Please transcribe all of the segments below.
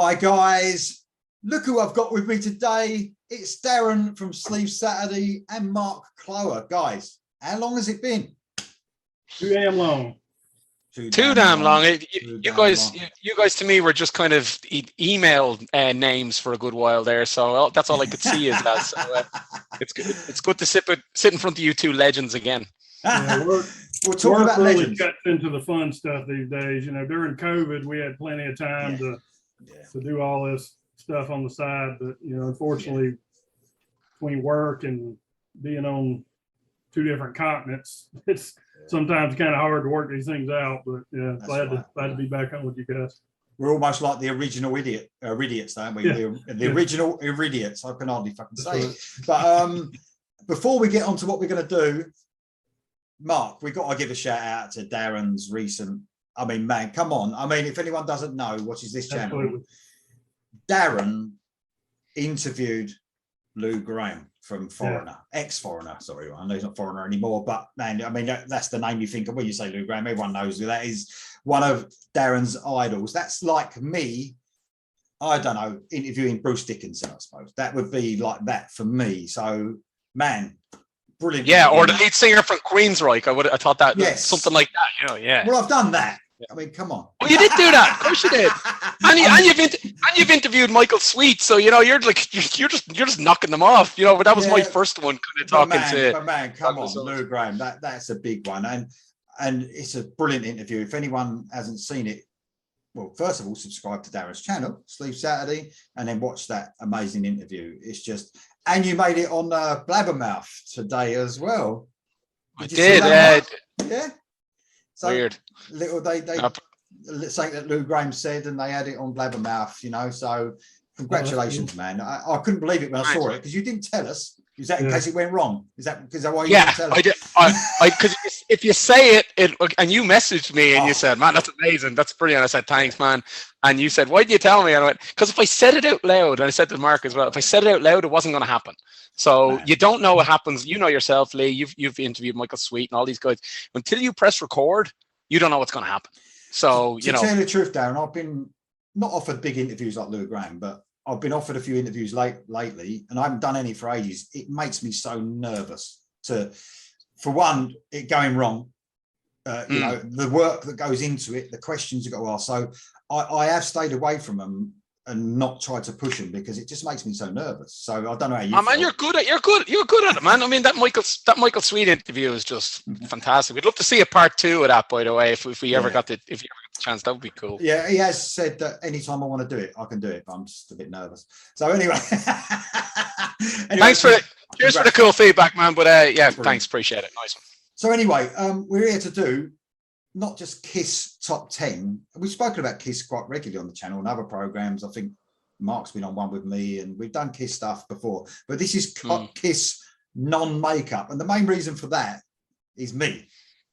Hi guys, look who I've got with me today. It's Darren from Sleeve Saturday and Mark Cloer. Guys, how long has it been? Too damn long. Too damn long. You guys to me were just kind of email names for a good while there, so that's all I could see is that. So it's good to sit in front of you two legends again. Yeah, we're talking about really legends. Cuts into the fun stuff these days. You know, during COVID, we had plenty of time to do all this stuff on the side, but you know, unfortunately, between work and being on two different continents, it's sometimes kind of hard to work these things out. But yeah, glad to be back on with you guys. We're almost like the original idiots, aren't we? Yeah. The original idiots. I can hardly fucking say it. But before we get on to what we're going to do, Mark, we got to give a shout out to Darren's recent. I mean, man, come on. I mean, if anyone doesn't know, watches this channel. Absolutely. Darren interviewed Lou Graham from Foreigner, ex-Foreigner. Sorry, I know he's not Foreigner anymore, but man, I mean, that's the name you think of when you say Lou Graham. Everyone knows who that is. One of Darren's idols. That's like me, I don't know, interviewing Bruce Dickinson, I suppose. That would be like that for me. So, man, brilliant. Yeah, or the lead singer from Queensryche. I thought that something like that. You know, yeah. Well, I've done that. I mean, come on. Well, you did do that. Of course you did. And you've interviewed Michael Sweet, so you know you're just knocking them off. You know, but that was my first one, kind of talking to. But man, come on, Lou Graham. That's a big one, and it's a brilliant interview. If anyone hasn't seen it, well, first of all, subscribe to Darren's channel, Sleeve Saturday, and then watch that amazing interview. It's just, and you made it on Blabbermouth today as well. I did. Yeah. So weird. Little they something that Lou Graham said, and they had it on Blabbermouth. You know, so congratulations, man. I couldn't believe it when I saw it because you didn't tell us. Is that in case it went wrong? Is that why you didn't tell us? I did. Because if you say it, and you messaged me and you said, "Man, that's amazing. That's brilliant." I said, "Thanks, man." And you said, "Why did you tell me?" And I went, "Because if I said it out loud," and I said to Mark as well, if I said it out loud, it wasn't going to happen. So you don't know what happens. You know yourself, Lee. You've interviewed Michael Sweet and all these guys. Until you press record, you don't know what's going to happen. So to tell you the truth, Darren, I've been not offered big interviews like Lou Graham, but I've been offered a few interviews lately, and I haven't done any for ages. It makes me so nervous for one, it going wrong. You know, the work that goes into it, the questions you got to ask. So I have stayed away from them and not tried to push them because it just makes me so nervous. So I don't know how you. Man, you're good at it, man. I mean, that Michael Sweet interview is just fantastic. We'd love to see a part 2 of that, by the way, if you ever got the chance. That would be cool. Yeah, he has said that anytime I want to do it, I can do it, but I'm just a bit nervous. So anyway, thanks for it. Cheers for the cool feedback, man. But thanks, appreciate it. Nice one. So anyway, we're here to do not just Kiss top 10. We've spoken about Kiss quite regularly on the channel and other programs. I think Mark's been on one with me, and we've done Kiss stuff before. But this is Kiss non-makeup, and the main reason for that is me.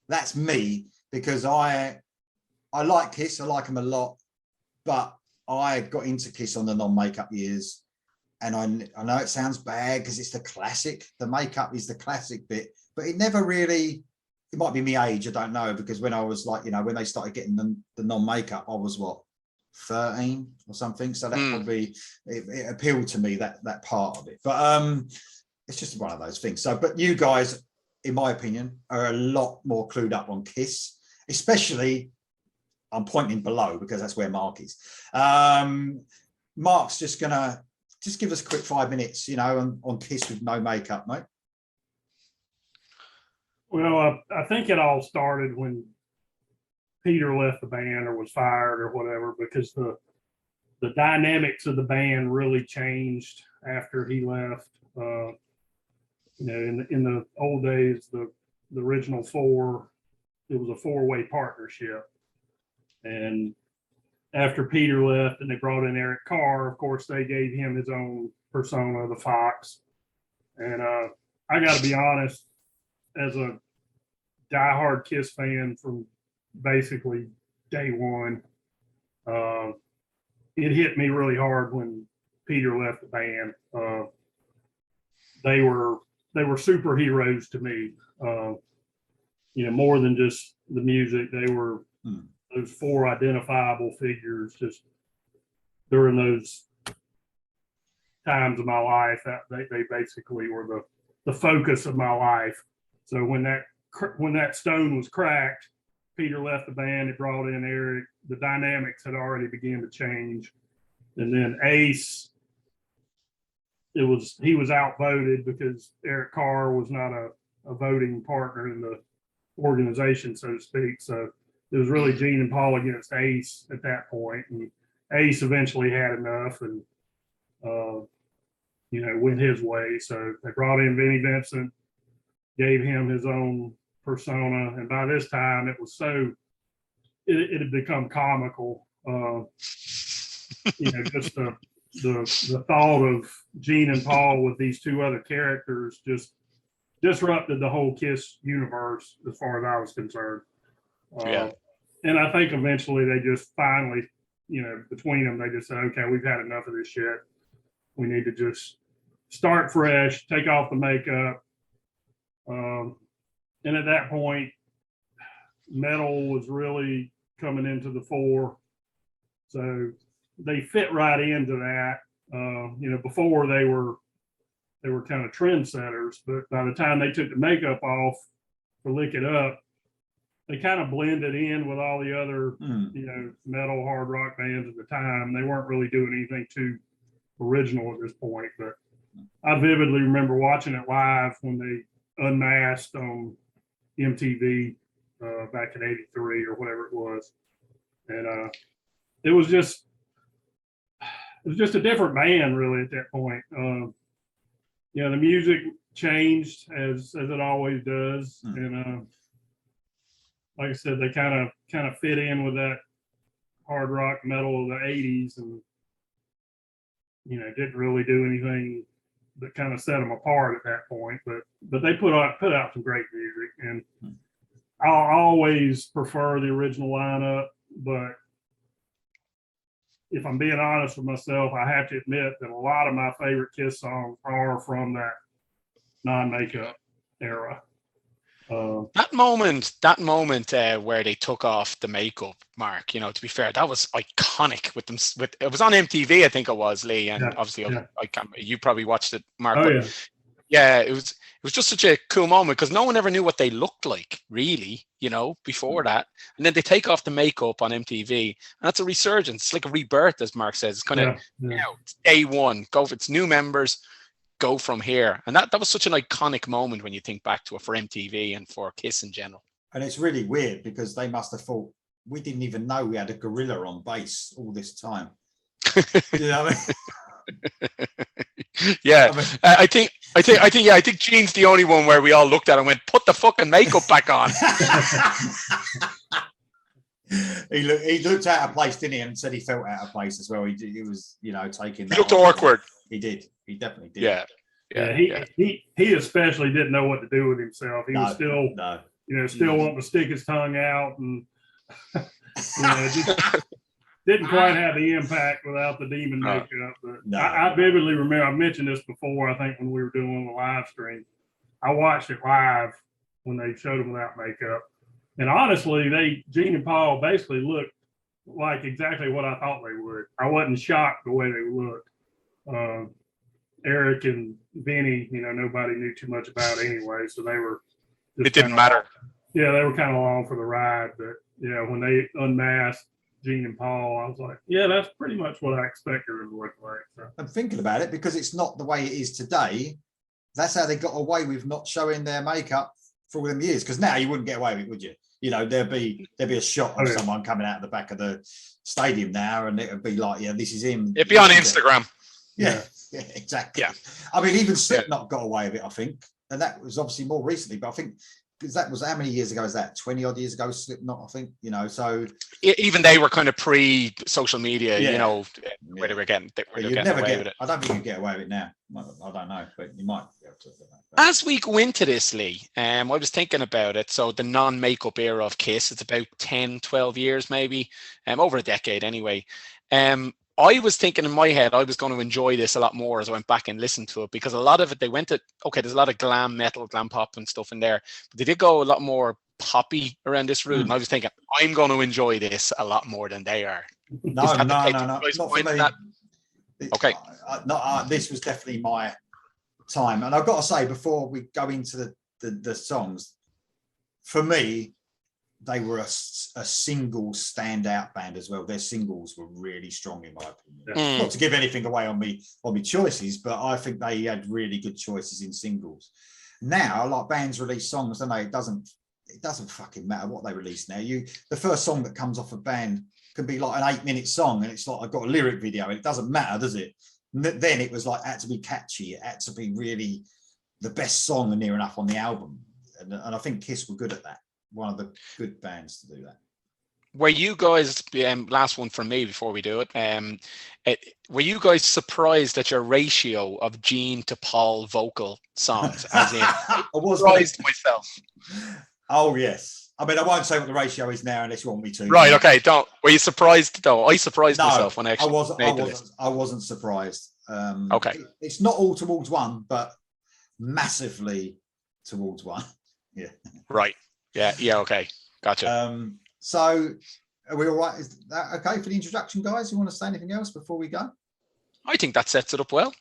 That's me, because I like Kiss. I like them a lot, but I got into Kiss on the non-makeup years, and I know it sounds bad because it's the classic. The makeup is the classic bit, but it never really. It might be my age, I don't know, because when I was like, you know, when they started getting the non-makeup, I was what, 13 or something. So that probably it appealed to me, that part of it. But it's just one of those things. So, but you guys, in my opinion, are a lot more clued up on Kiss, especially. I'm pointing below because that's where Mark is. Mark's just gonna give us a quick 5 minutes, you know, on Kiss with no makeup, mate. Well, I think it all started when Peter left the band or was fired or whatever, because the dynamics of the band really changed after he left. You know, in the old days, the original 4, it was a 4-way partnership. And after Peter left and they brought in Eric Carr, of course, they gave him his own persona, the Fox. And I got to be honest, as a diehard Kiss fan from basically day one, it hit me really hard when Peter left the band. They were superheroes to me. You know, more than just the music. They were those 4 identifiable figures. Just during those times of my life, that they basically were the focus of my life. So when that stone was cracked, Peter left the band, he brought in Eric, the dynamics had already begun to change. And then Ace, he was outvoted because Eric Carr was not a voting partner in the organization, so to speak. So it was really Gene and Paul against Ace at that point. And Ace eventually had enough and, went his way. So they brought in Vinnie Vincent, gave him his own persona. And by this time it was it had become comical. Just the thought of Gene and Paul with these two other characters just disrupted the whole Kiss universe as far as I was concerned. And I think eventually they just finally, between them, they just said, okay, we've had enough of this shit. We need to just start fresh, take off the makeup. And at that point, metal was really coming into the fore. So they fit right into that. Before they were kind of trendsetters, but by the time they took the makeup off for Lick It Up, they kind of blended in with all the other, metal hard rock bands at the time. They weren't really doing anything too original at this point, but I vividly remember watching it live when they unmasked on MTV back in '83 or whatever it was. And it was just a different band really at that point. The music changed as it always does. And like I said, they kind of fit in with that hard rock metal of the '80s, and didn't really do anything that kind of set them apart at that point. But they put out some great music, and I'll always prefer the original lineup. But if I'm being honest with myself, I have to admit that a lot of my favorite Kiss songs are from that non-makeup era. That moment where they took off the makeup, Mark, to be fair, that was iconic with them. It was on MTV, I think it was, Lee, and obviously you probably watched it, Mark. Oh, but yeah, it was just such a cool moment because no one ever knew what they looked like, really, before that. And then they take off the makeup on MTV, and that's a resurgence. It's like a rebirth, as Mark says. It's kind of it's day one. Go for its new members. Go from here. And that was such an iconic moment when you think back to it for MTV and for Kiss in general. And it's really weird because they must have thought we didn't even know we had a gorilla on bass all this time. You know what I mean? Yeah, I think Gene's the only one where we all looked at him and went, "Put the fucking makeup back on." He looked out of place, didn't he? And said he felt out of place as well. He was, taking. He looked awkward. He did. He definitely did. Yeah. He especially didn't know what to do with himself. He was still wanting to stick his tongue out, and just didn't quite have the impact without the demon makeup. But I vividly remember, I mentioned this before, I think when we were doing the live stream, I watched it live when they showed him without makeup. And honestly, Gene and Paul basically looked like exactly what I thought they would. I wasn't shocked the way they looked. Eric and Vinny, nobody knew too much about anyway, so they were. It didn't matter. They were kind of along for the ride. But when they unmasked Gene and Paul, I was like, that's pretty much what I expected it to look like. So. I'm thinking about it because it's not the way it is today. That's how they got away with not showing their makeup for all them years. Because now you wouldn't get away with it, would you? There'd be a shot of someone coming out the back of the stadium now, and it would be like, this is him. It'd be on Instagram. Yeah, exactly. Yeah. I mean, even Slipknot got away with it, I think. And that was obviously more recently, but I think because that was how many years ago is that? 20 odd years ago, Slipknot, I think, so. Even they were kind of pre-social media, where they were getting away with it. I don't think you can get away with it now. I don't know, but you might be able to. As we go into this, Lee, I was thinking about it. So the non-makeup era of Kiss, it's about 10, 12 years maybe, over a decade anyway. I was thinking in my head, I was going to enjoy this a lot more as I went back and listened to it because a lot of it, they went to, there's a lot of glam metal, glam pop and stuff in there, but they did go a lot more poppy around this route. And I was thinking, I'm going to enjoy this a lot more than they are. No, Is that the no, page no, you no, guys not for find me. that? Okay. This was definitely my time, and I've got to say before we go into the songs, for me, they were a single standout band as well. Their singles were really strong, in my opinion. Not to give anything away on me choices, but I think they had really good choices in singles. Now, like bands release songs, don't they? It doesn't fucking matter what they release now. The first song that comes off a band can be like an 8-minute song, and it's like I've got a lyric video. It doesn't matter, does it? Then it was like had to be catchy. It had to be really the best song and near enough on the album. And I think Kiss were good at that. One of the good bands to do that. Were you guys, last one from me before we do it, were you guys surprised at your ratio of Gene to Paul vocal songs? As in, I was surprised myself. Oh, yes. I mean, I won't say what the ratio is now unless you want me to. Right, okay, don't. Were you surprised, though? I surprised myself when I actually I wasn't surprised. Okay. It's not all towards one, but massively towards one. Yeah. Right. Yeah, okay. Gotcha. So are we all right? Is that okay for the introduction, guys? You want to say anything else before we go? I think that sets it up well.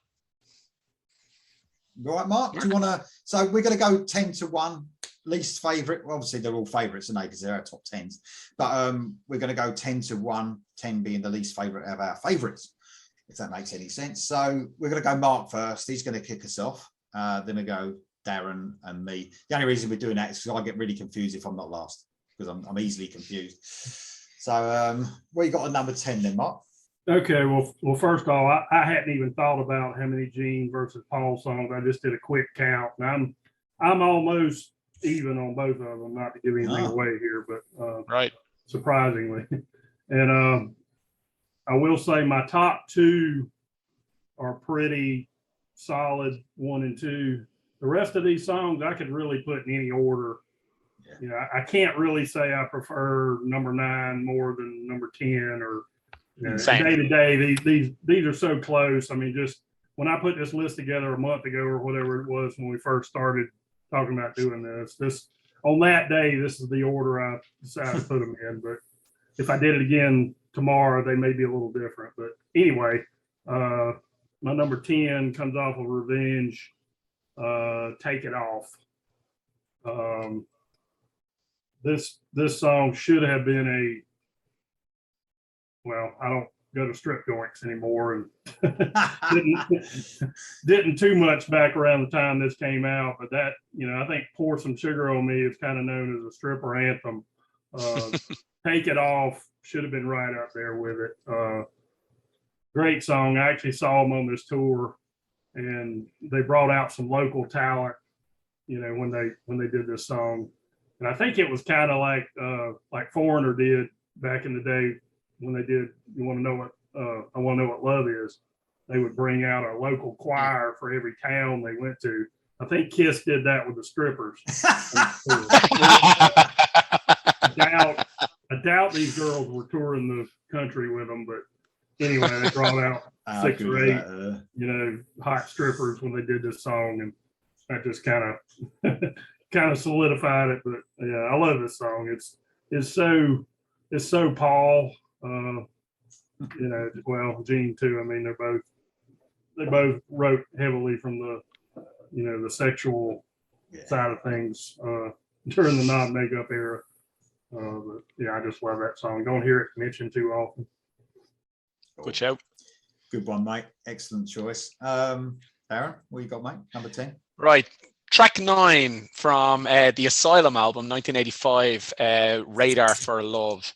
All right, Mark? Do you want to? So we're going to go 10 to 1, least favourite. Well, obviously, they're all favourites, aren't they? Because they're our top 10s. But we're going to go 10 to 1, 10 being the least favourite of our favourites, if that makes any sense. So we're going to go Mark first. He's going to kick us off. Then we go Darren and me. The only reason we're doing that is because I get really confused if I'm not last, because I'm easily confused. So what you got at number 10 then, Mark? Okay, well, first of all, I hadn't even thought about how many Gene versus Paul songs. I just did a quick count, and I'm almost even on both of them. Not to give anything away here, but right, surprisingly, and I will say my top two are pretty solid, 1 and 2. The rest of these songs I could really put in any order. Yeah. You know, I can't really say I prefer number 9 more than number 10 or day to day. These are so close. I mean, just when I put this list together a month ago or whatever it was when we first started talking about doing this on that day, this is the order I decided to put them in. But if I did it again tomorrow, they may be a little different. But anyway, my number 10 comes off of Revenge. Take It Off. This song should have been I don't go to strip joints anymore, and didn't too much back around the time this came out, but that, I think Pour Some Sugar on Me is kind of known as a stripper anthem. Take It Off should have been right up there with it. Great song. I actually saw them on this tour, and they brought out some local talent, when they did this song. And I think it was kind of like Foreigner did back in the day when they did I Want to Know What Love Is. They would bring out a local choir for every town they went to. I think Kiss did that with the strippers. I doubt these girls were touring the country with them, but anyway, they brought out 6 or 8, hot strippers when they did this song, and that just kind of solidified it. But yeah, I love this song. It's so Paul. Well, Gene too. I mean, they both wrote heavily from the sexual side of things during the non-makeup era. But yeah, I just love that song. Don't hear it mentioned too often. Good show. Good one, mate. Excellent choice. Darren, what you got, mate? Number 10. Right. Track 9 from the Asylum album, 1985, Radar for Love.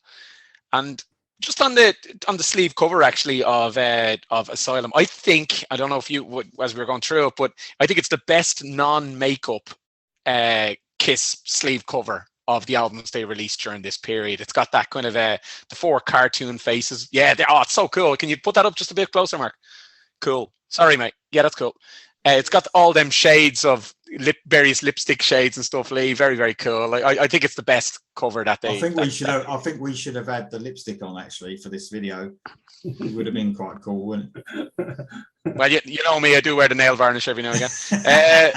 And just on the sleeve cover, actually, of Asylum, I don't know if you, as we were going through it, but I think it's the best non-makeup Kiss sleeve cover of the albums they released during this period. It's got that kind of the 4 cartoon faces. Yeah, it's so cool. Can you put that up just a bit closer, Mark? Cool. Sorry, mate. Yeah, that's cool. It's got all them shades of various lipstick shades and stuff. Lee, very, very cool. I think it's the best cover that they. I think we should have had the lipstick on actually for this video. It would have been quite cool, wouldn't it? Well, you know me. I do wear the nail varnish every now and again.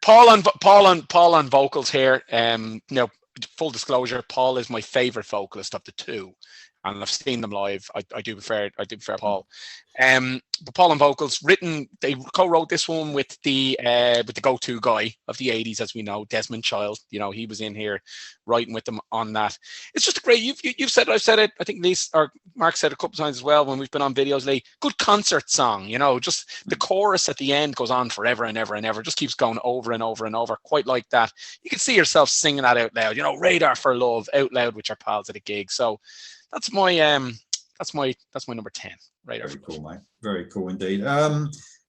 Paul on vocals here. Full disclosure, Paul is my favorite vocalist of the two. and I've seen them live. I do prefer Paul. But Paul on vocals, they co-wrote this one with the go-to guy of the 80s, as we know, Desmond Child. He was in here writing with them on that. It's just great. You've said it, I've said it. I think Lisa or Mark said it a couple of times as well when we've been on videos lately. Good concert song, just the chorus at the end goes on forever and ever and ever. Just keeps going over and over and over. Quite like that. You can see yourself singing that out loud. Radar for Love out loud with your pals at a gig. So that's my number 10. Radar. Very cool, mate. Very cool indeed.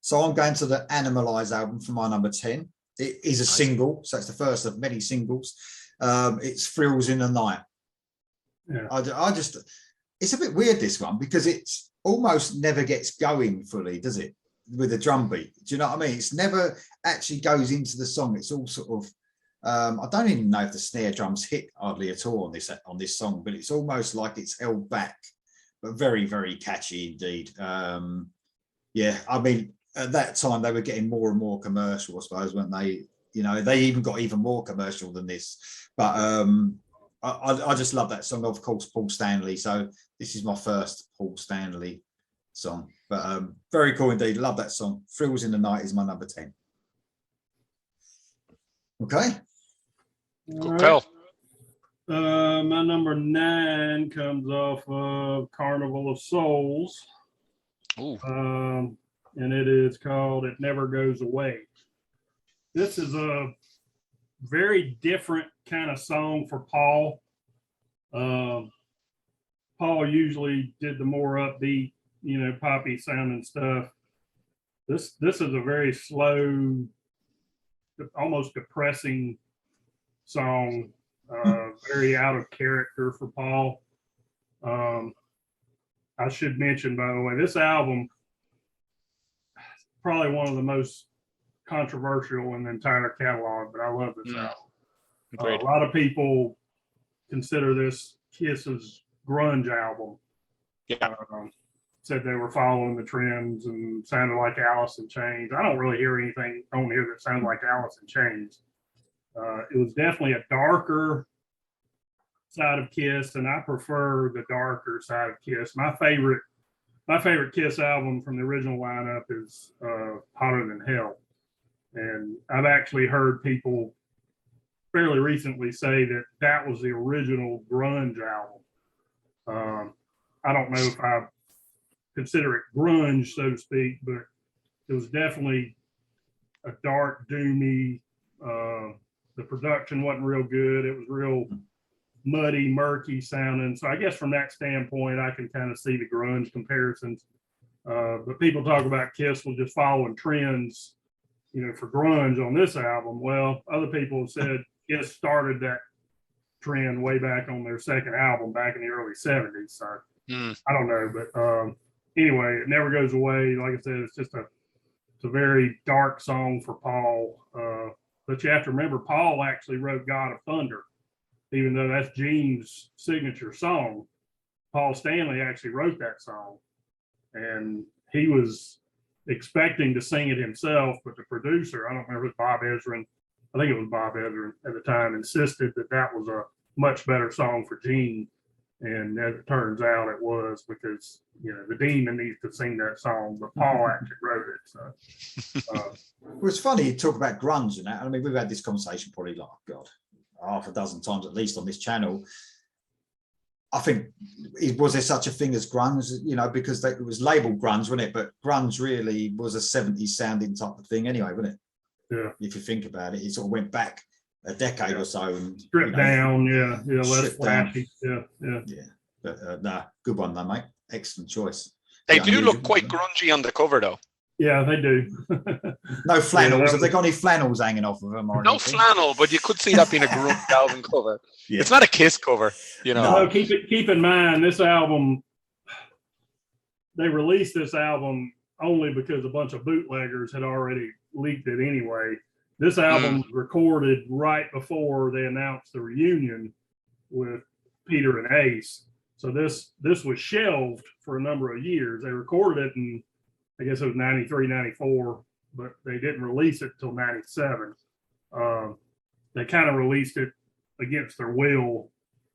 So I'm going to the Animalize album for my number 10. It is a single, so it's the first of many singles. It's Thrills in the Night. Yeah. I just, it's a bit weird, this one, because it's almost never gets going fully, does it? With a drum beat. Do you know what I mean? It's never actually goes into the song. It's all sort of, I don't even know if the snare drums hit hardly at all on this song, but it's almost like it's held back, but very, very catchy indeed. Yeah, I mean, at that time they were getting more and more commercial, I suppose, weren't they? They even got even more commercial than this. But I just love that song. Of course, Paul Stanley. So this is my first Paul Stanley song. But very cool indeed. Love that song. Thrills in the Night is my number 10. Okay. Cool. Right. My number 9 comes off of Carnival of Souls. Ooh. And it is called It Never Goes Away. This is a very different kind of song for Paul. Paul usually did the more upbeat, poppy sounding stuff. This is a very slow, almost depressing song. Very out of character for Paul. I should mention, by the way, this album is probably one of the most controversial in the entire catalog, but I love this album. A lot of people consider this Kiss's grunge album. Yeah. Said they were following the trends and sounded like Alice in Chains. I don't really hear anything on here that sounds like Alice in Chains. It was definitely a darker side of Kiss, and I prefer the darker side of Kiss. My favorite Kiss album from the original lineup is Hotter Than Hell. And I've actually heard people fairly recently say that was the original grunge album. I don't know if I consider it grunge, so to speak, but it was definitely a dark, doomy. The production wasn't real good. It was real muddy, murky sounding. So I guess from that standpoint, I can kind of see the grunge comparisons. But people talk about Kiss was just following trends, for grunge on this album. Well, other people have said Kiss started that trend way back on their second album back in the early 70s. So I don't know, but anyway, It Never Goes Away. Like I said, it's a very dark song for Paul. But you have to remember, Paul actually wrote God of Thunder, even though that's Gene's signature song. Paul Stanley actually wrote that song, and he was expecting to sing it himself, but the producer, I don't remember, it was Bob Ezrin. I think it was Bob Ezrin at the time, insisted that was a much better song for Gene. And as it turns out, it was, because the demon needs to sing that song, but Paul actually wrote it. So, well, it's funny you talk about grunge and that. I mean, we've had this conversation probably half a dozen times at least on this channel. I think, was there such a thing as grunge? Because it was labeled grunge, wasn't it? But grunge really was a 70s sounding type of thing anyway, wasn't it? Yeah. If you think about it, it sort of went back a decade or so and stripped down, less flashy. Yeah. But good one though, mate. Excellent choice. They do look quite grungy on the cover though. Yeah, they do. No flannels. Have they got any flannels hanging off of them? Or no anything? Flannel, but you could see that being a grunge album cover. Yeah. It's not a Kiss cover, No, keep in mind, this album, they released this album only because a bunch of bootleggers had already leaked it anyway. This album was recorded right before they announced the reunion with Peter and Ace. So this was shelved for a number of years. They recorded it in, I guess it was 93, 94, but they didn't release it till 97. They kind of released it against their will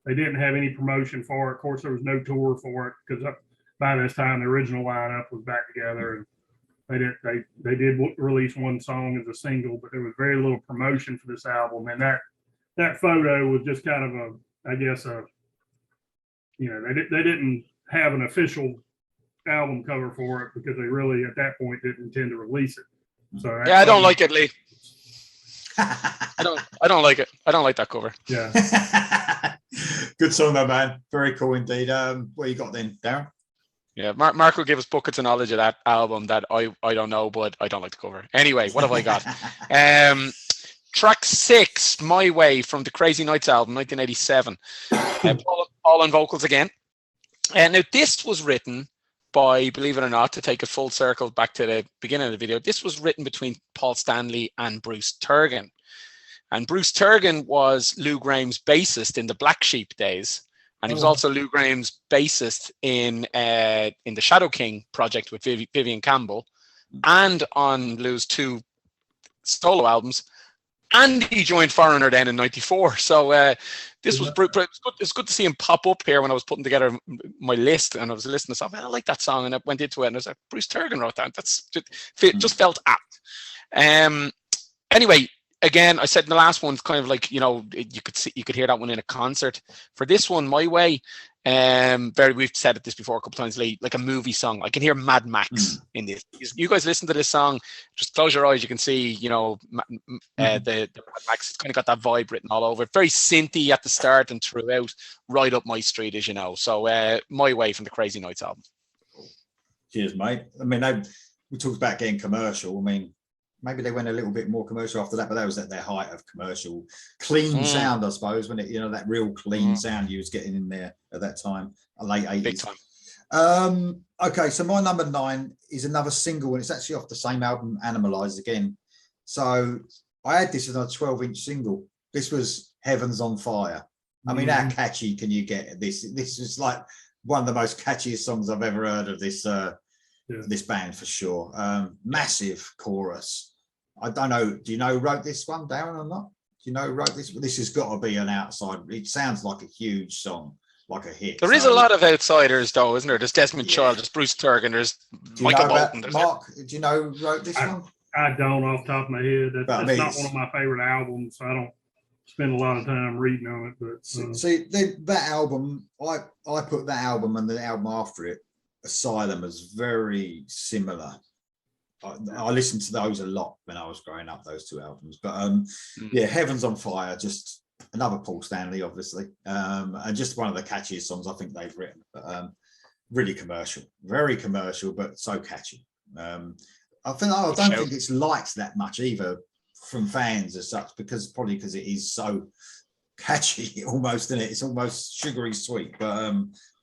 They didn't have any promotion for it. Of course, there was no tour for it because by this time the original lineup was back together, and they did release one song as a single, but there was very little promotion for this album. And that photo was just kind of a, I guess, they didn't have an official album cover for it because they really at that point didn't intend to release it. So yeah, I don't like it, Lee. I don't like it. I don't like that cover. Yeah. Good song though, man. Very cool indeed. What you got then, Darren? Yeah, Mark will give us buckets of knowledge of that album that I don't know, but I don't like the cover. Anyway, what have I got? Track 6, My Way, from the Crazy Nights album, 1987. Paul on vocals again. Now, this was written by, believe it or not, to take a full circle back to the beginning of the video, this was written between Paul Stanley and Bruce Turgon. And Bruce Turgon was Lou Graham's bassist in the Black Sheep days. And he was also Lou Graham's bassist in the Shadow King project with Vivian Campbell, and on Lou's 2 solo albums. And he joined Foreigner then in '94. So this was it's good to see him pop up here when I was putting together my list, and I was listening to stuff. I like that song, and I went into it, and I was like, Bruce Turgon wrote that. Just felt apt. Anyway, again, I said in the last one, it's kind of like, you could hear that one in a concert. For this one, My Way, we've said this before a couple times, Lee, like a movie song. I can hear Mad Max in this. You guys listen to this song, just close your eyes, you can see, the Mad Max. It's kind of got that vibe written all over it. Very synthy at the start and throughout, right up my street, as you know. So My Way from the Crazy Nights album. Cheers, mate. I mean, we talked about getting commercial. I mean, maybe they went a little bit more commercial after that, but that was at their height of commercial clean sound, I suppose, when it, that real clean sound you was getting in there at that time, late 80s. Big time. Okay, so my number 9 is another single, and it's actually off the same album, Animalize again. So I had this as a 12-inch single. This was Heaven's on Fire. I mean, how catchy can you get this? This is like one of the most catchiest songs I've ever heard of this this band, for sure. Massive chorus. I don't know. Do you know who wrote this one, Darren, or not? Do you know who wrote this? This has got to be an outside. It sounds like a huge song, like a hit. There is a lot of outsiders, though, isn't there? There's Desmond Child, there's Bruce Turgon, there's Michael Bolton. Mark, do you know who wrote this one? I don't off the top of my head. That's not one of my favorite albums. So I don't spend a lot of time reading on it. But see, that album, I put that album and the album after it, Asylum, as very similar. I listened to those a lot when I was growing up, those 2 albums. But Heaven's on Fire, just another Paul Stanley, obviously, and just one of the catchiest songs I think they've written. But really commercial, very commercial, but so catchy. I don't think it's liked that much either from fans as such, because it is so catchy, almost, isn't it? It's almost sugary sweet, but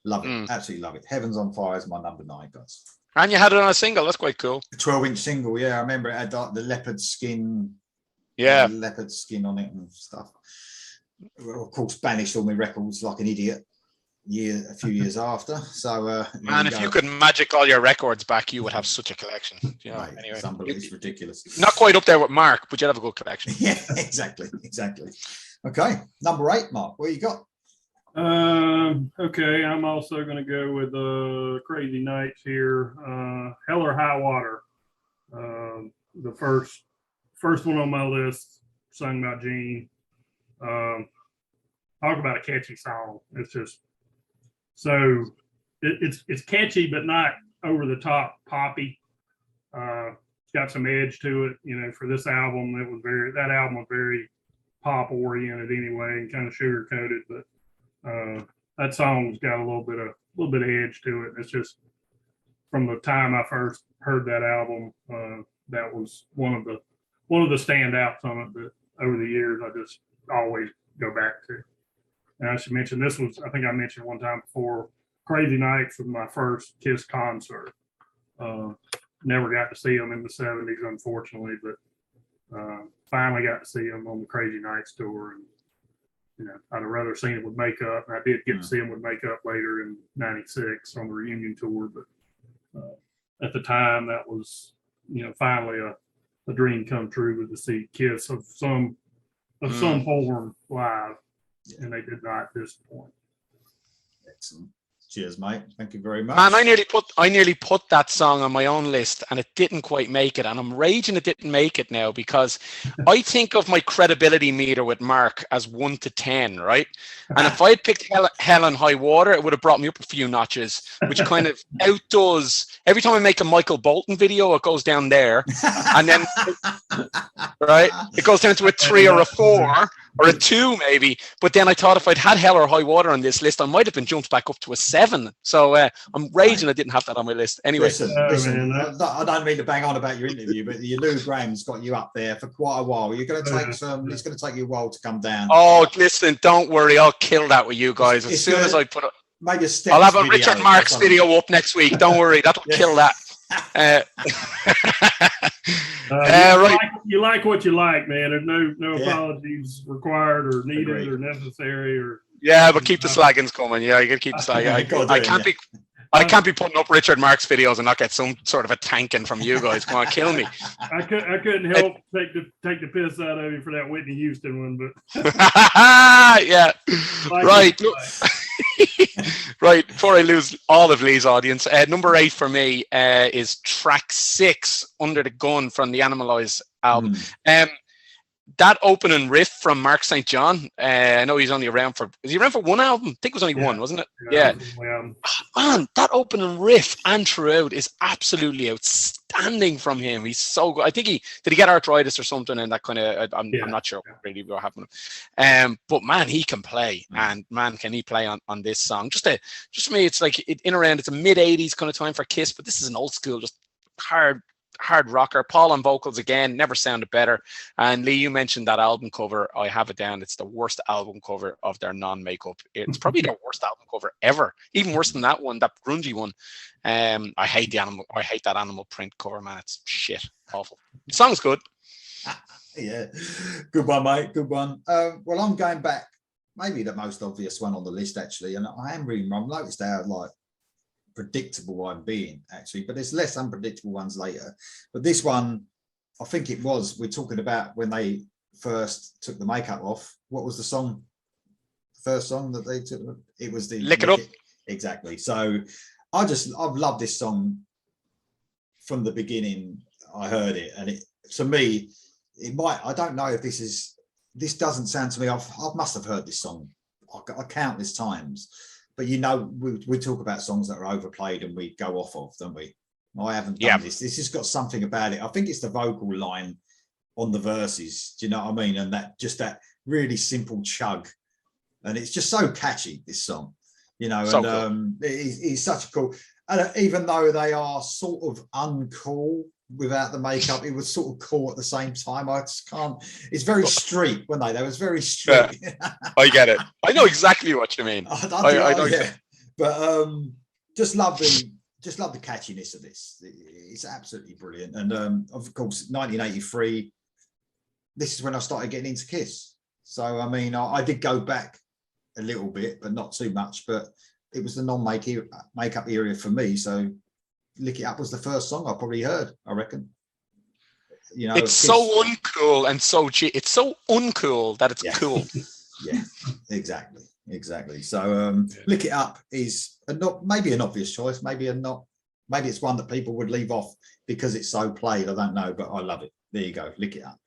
love it, absolutely love it. Heaven's on Fire is my number 9, guys. And you had it on a single. That's quite cool. A 12-inch single, yeah. I remember it had the leopard skin. Yeah. Leopard skin on it and stuff. Of course, banished all my records like an idiot a few years after. So, man, if you could magic all your records back, you would have such a collection. Mate, anyway, it's ridiculous. Not quite up there with Mark, but you'd have a good collection. Yeah, exactly. Okay, number 8, Mark. What you got? Okay, I'm also going to go with Crazy Nights here. Hell or High Water. The first one on my list, sung by Gene. Talk about a catchy song. It's just it's catchy, but not over the top poppy. It's got some edge to it. For this album, that album was very pop oriented anyway, and kind of sugar coated, but that song's got a little bit of edge to it. It's just from the time I first heard that album, that was one of the standouts on it that over the years I just always go back to. And I should mention, this was, I think I mentioned one time before, Crazy Nights was my first Kiss concert. Never got to see them in the 70s, unfortunately, but finally got to see them on the Crazy Nights tour. And I'd have rather seen it with makeup. And I did get to see them with makeup later in '96 on the reunion tour. But at the time, that was, finally a dream come true, was to see Kiss of some form live. and they did not disappoint. Excellent. Cheers, mate. Thank you very much. Man, I nearly put that song on my own list and it didn't quite make it. And I'm raging it didn't make it now because I think of my credibility meter with Mark as 1 to 10, right? And if I had picked Hell and High Water, it would have brought me up a few notches, which kind of outdoes. Every time I make a Michael Bolton video, it goes down there. And then, right, it goes down to a 3 or a 4 or a 2 maybe. But then I thought if I'd had Hell or High Water on this list, I might have been jumped back up to a 7. So I'm raging I didn't have that on my list. Anyway. Listen, I don't mean to bang on about your interview, but your Lou Graham's got you up there for quite a while. You're going to take it's going to take you a while to come down. Oh, listen, don't worry. I'll kill that with you guys. As soon as I put it, maybe I'll have a Richard Marx video up next week. Don't worry. That'll kill that. Right. You like what you like, man. There's no apologies required or needed or necessary or. Yeah, but keep the slaggins coming. Yeah, you got to keep the slaggins. I can't be putting up Richard Marx videos and not get some sort of a tanking from you guys. Come on, kill me. I couldn't help take the piss out of you for that Whitney Houston one, but yeah, right. Right, before I lose all of Lee's audience, number 8 for me is track 6, Under the Gun, from the Animalize album. That opening riff from Mark St. John, I know he's only around for, is he around for one album? I think it was only one, wasn't it? Yeah. Man, that opening riff and throughout is absolutely outstanding from him. He's so good. I think did he get arthritis or something, and that kind of, I'm not sure really what happened. But man, he can play, and man, can he play on this song. Just for me, it's like it's a mid-80s kind of time for Kiss, but this is an old school, just hard rocker. Paul on vocals again, never sounded better. And Lee, you mentioned that album cover. I have it down. It's the worst album cover of their non-makeup. It's probably their worst album cover ever. Even worse than that one, that grungy one. I hate that animal print cover, man. It's shit, awful. The song's good. Yeah, good one, mate. Good one. Well, I'm going back. Maybe the most obvious one on the list, actually, and I've noticed how predictable I'm being, actually, but there's less unpredictable ones later. But this one, I think we're talking about when they first took the makeup off. What was the song? The first song that they took? It was the Lick It Up. Exactly. So I've loved this song from the beginning. I heard it, and to me, I don't know if this doesn't sound to me. I must have heard this song countless times. But we talk about songs that are overplayed and we go off of, don't we? I haven't done this. This has got something about it. I think it's the vocal line on the verses. Do you know what I mean? And that really simple chug, and it's just so catchy. This song, so and it's such a cool. And even though they are sort of uncool without the makeup, it was sort of cool at the same time. I just can't. It's very street, weren't they? They was very street. Yeah, I get it. I know exactly what you mean. I know. Yeah. But just love the catchiness of this. It's absolutely brilliant. And of course, 1983. This is when I started getting into Kiss. So I mean, I did go back a little bit, but not too much. But it was the non-makeup era for me. So Lick It Up was the first song I probably heard, I reckon. It's so uncool and so cheap. It's so uncool that it's cool. Yeah, exactly. So Lick It Up is maybe an obvious choice, maybe it's one that people would leave off because it's so played. I don't know, but I love it. There you go, Lick It Up.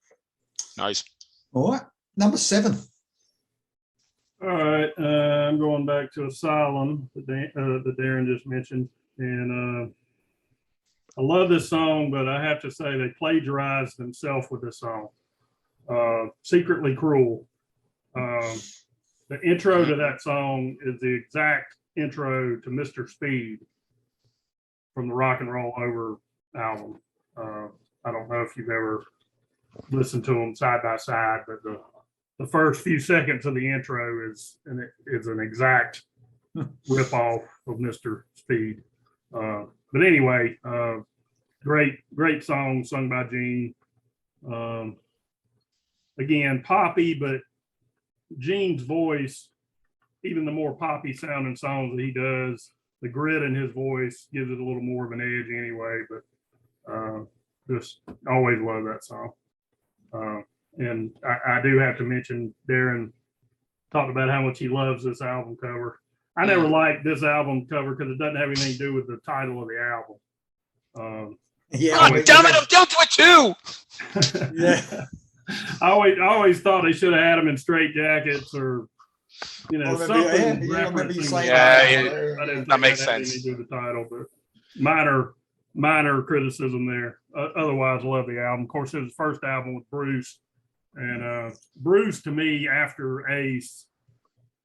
Nice. All right, number 7. All right, I'm going back to Asylum that Darren just mentioned, and I love this song, but I have to say they plagiarized themselves with this song. Secretly Cruel. The intro to that song is the exact intro to Mr. Speed from the Rock and Roll Over album. I don't know if you've ever listened to them side by side, but the first few seconds of the intro is an exact rip-off of Mr. Speed. But anyway, great song sung by Gene. Again, poppy, but Gene's voice, even the more poppy sounding songs that he does, the grit in his voice gives it a little more of an edge anyway. But just always love that song. And I do have to mention Darren talked about how much he loves this album cover. I never liked this album cover because it doesn't have anything to do with the title of the album. Yeah, God damn it, I'm down to a 2. yeah. I always thought they should have had him in straight jackets or, you know, something. I remember you saying that. I didn't That think makes had anything sense. to do with the title, but minor criticism there. Otherwise, I love the album. Of course, it was his first album with Bruce, and Bruce to me after Ace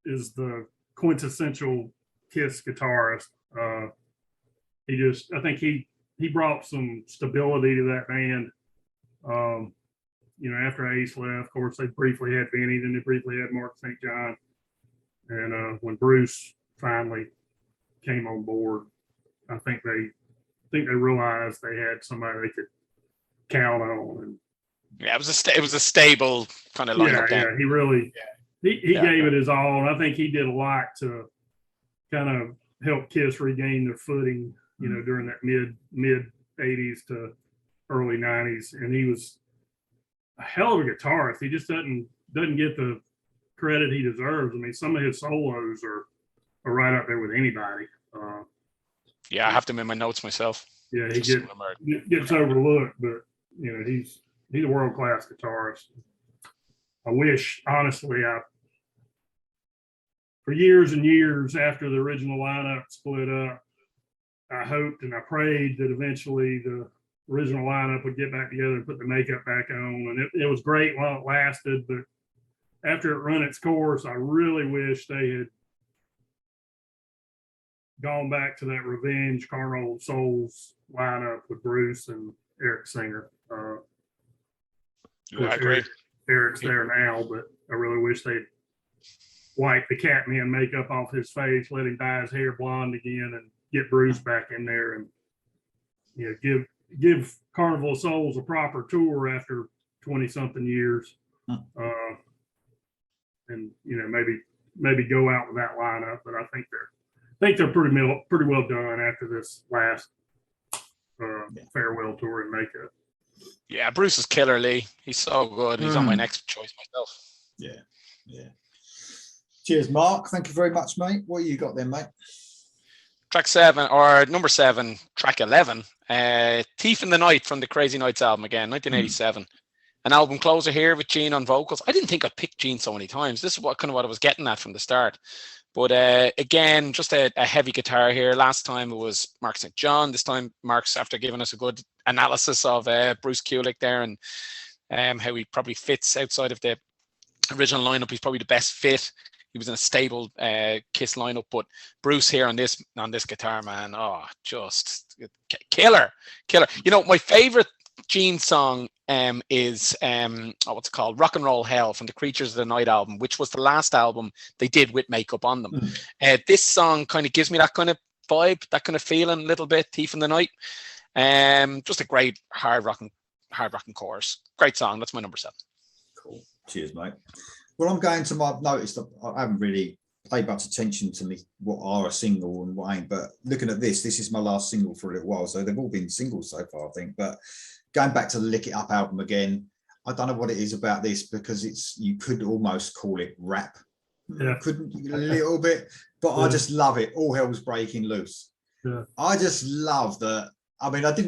is the quintessential Kiss guitarist. I think he brought some stability to that band. You know, after Ace left, of course, they briefly had Benny, then they briefly had Mark St. John. And when Bruce finally came on board, I think they realized they had somebody they could count on. And Yeah, it was a stable kind of lineup. yeah, he really he gave it his all, and I think he did a lot to kind of help Kiss regain their footing. You know, during that mid '80s to early '90s, and he was a hell of a guitarist. He just doesn't get the credit he deserves. I mean, some of his solos are right up there with anybody. Yeah, I have them in my notes myself. Yeah, he gets overlooked, but you know, he's a world-class guitarist. I wish, honestly, for years and years after the original lineup split up, I hoped and I prayed that eventually the original lineup would get back together and put the makeup back on. And it was great while it lasted, but after it run its course, I really wish they had gone back to that Revenge, Carnival of Souls lineup with Bruce and Eric Singer. I agree. Eric's there now, but I really wish they'd wipe the Catman makeup off his face, let him dye his hair blonde again, and get Bruce back in there, and you know, give Carnival of Souls a proper tour after 20-something years. And you know, maybe go out with that lineup, but I think they're pretty well done after this last farewell tour and makeup. Yeah, Bruce is killer, Lee. He's so good. He's on my next choice myself. Yeah. Cheers, Mark. Thank you very much, mate. What you got then, mate? Track 7, or number 7, track 11. Thief in the Night from the Crazy Nights album again, 1987. An album closer here with Gene on vocals. I didn't think I'd pick Gene so many times. This is what I was getting at from the start. But again, just a heavy guitar here. Last time it was Mark St. John. This time Mark's after giving us a good analysis of Bruce Kulick there and how he probably fits outside of the original lineup. He's probably the best fit. He was in a stable Kiss lineup, but Bruce here on this guitar, man, just killer. You know, my favorite Gene song is what's it called? Rock and Roll Hell from the Creatures of the Night album, which was the last album they did with makeup on them. This song kind of gives me that kind of vibe, that kind of feeling a little bit. Thief in the Night. Just a great hard rocking chorus. Great song. That's my number 7. Cool. Cheers, mate. Well, I've noticed I haven't really paid much attention to me what are a single and what ain't, but looking at this is my last single for a little while, so they've all been singles so far, I think. But going back to the Lick It Up album again, I don't know what it is about this, because you could almost call it rap. Yeah. Couldn't you? A little bit, but I just love it. All hell's breaking loose. Yeah. I just love that. I mean, it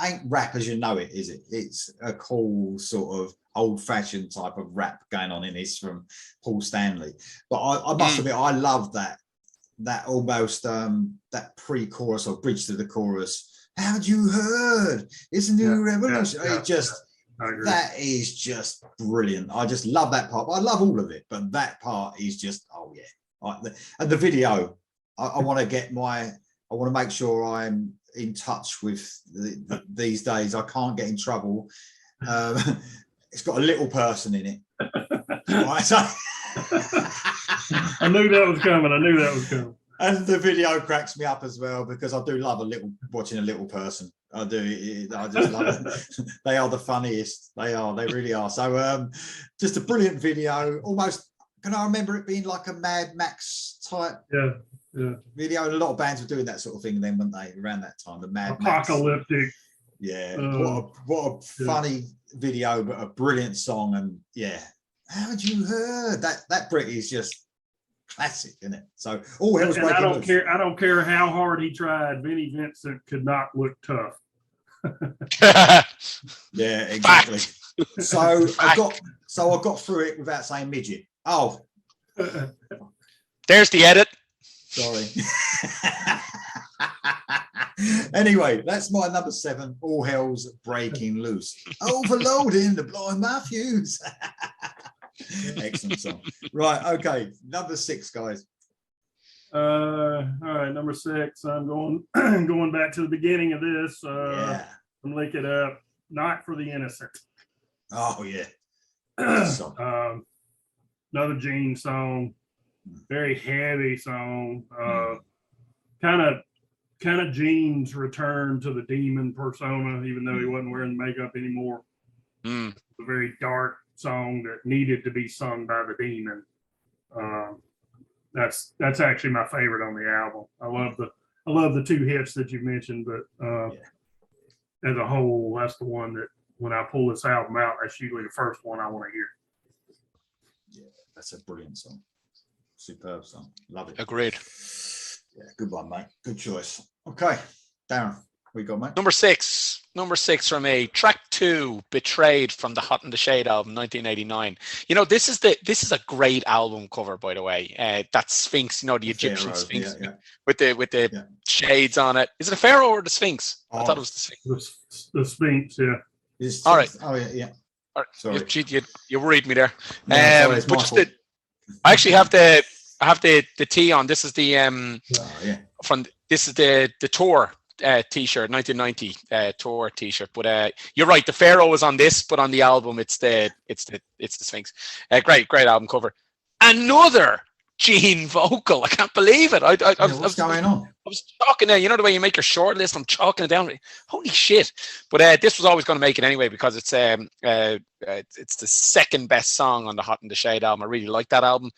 ain't rap as you know it, is it? It's a cool sort of old-fashioned type of rap going on in this from Paul Stanley. But I must admit, I love that almost that pre-chorus or bridge to the chorus. Haven't you heard? It's a new revolution. That is just brilliant. I just love that part. I love all of it, but that part is just and the video. I want to make sure I'm in touch with these days. I can't get in trouble. It's got a little person in it. Right, so I knew that was coming. And the video cracks me up as well, because I do love watching a little person. I do. I just love it. They are the funniest. They really are. So just a brilliant video. Almost, can I remember it being like a Mad Max type video? And a lot of bands were doing that sort of thing then, weren't they, around that time? The Mad Apocalyptic. Max. Yeah. What a funny video, but a brilliant song. And Haven't you heard that Brit is just classic, isn't it? So all hell's And I breaking don't loose. care. I don't care how hard he tried. Vinnie Vincent could not look tough. Yeah, exactly. Fact. So I Fact. got through it without saying midget. Oh, There's the edit. sorry. Anyway, that's my number 7. All hell's breaking loose. Overloading the Blind Matthews. Excellent song. Right. Okay. Number 6, guys. All right, number 6. I'm going going back to the beginning of this. Yeah. I'm link it up. Not for the Innocent. Oh yeah. Song. Another Gene song. Very heavy song. Kind of Gene's return to the demon persona, even though he wasn't wearing makeup anymore. Mm. A very dark song that needed to be sung by the demon. That's actually my favorite on the album. I love the 2 hits that you mentioned, but as a whole, that's the one that when I pull this album out, that's usually the first one I want to hear. Yeah, that's a brilliant song. Superb song. Love it. Agreed. Yeah, good one, mate. Good choice. Okay, Darren, we got, mate. Number six from me. Track 2, Betrayed, from the Hot in the Shade album, 1989. You know, this is a great album cover, by the way. That Sphinx, you know, the Egyptian Pharaoh, Sphinx yeah. with the shades on it. Is it a pharaoh or the Sphinx? I thought it was the Sphinx. The Sphinx, yeah. All right. Oh yeah. All right. Sorry. You worried me there. Yeah, sorry, but just I actually have the T on. This is the this is the tour t-shirt, 1990 tour t-shirt. But you're right, the pharaoh is on this, but on the album it's the Sphinx. Great album cover. Another Gene vocal. I can't believe it. What's going on? I was chalking there. You know the way you make your short list? I'm chalking it down. Holy shit! But this was always going to make it anyway because it's the second best song on the Hot in the Shade album. I really like that album.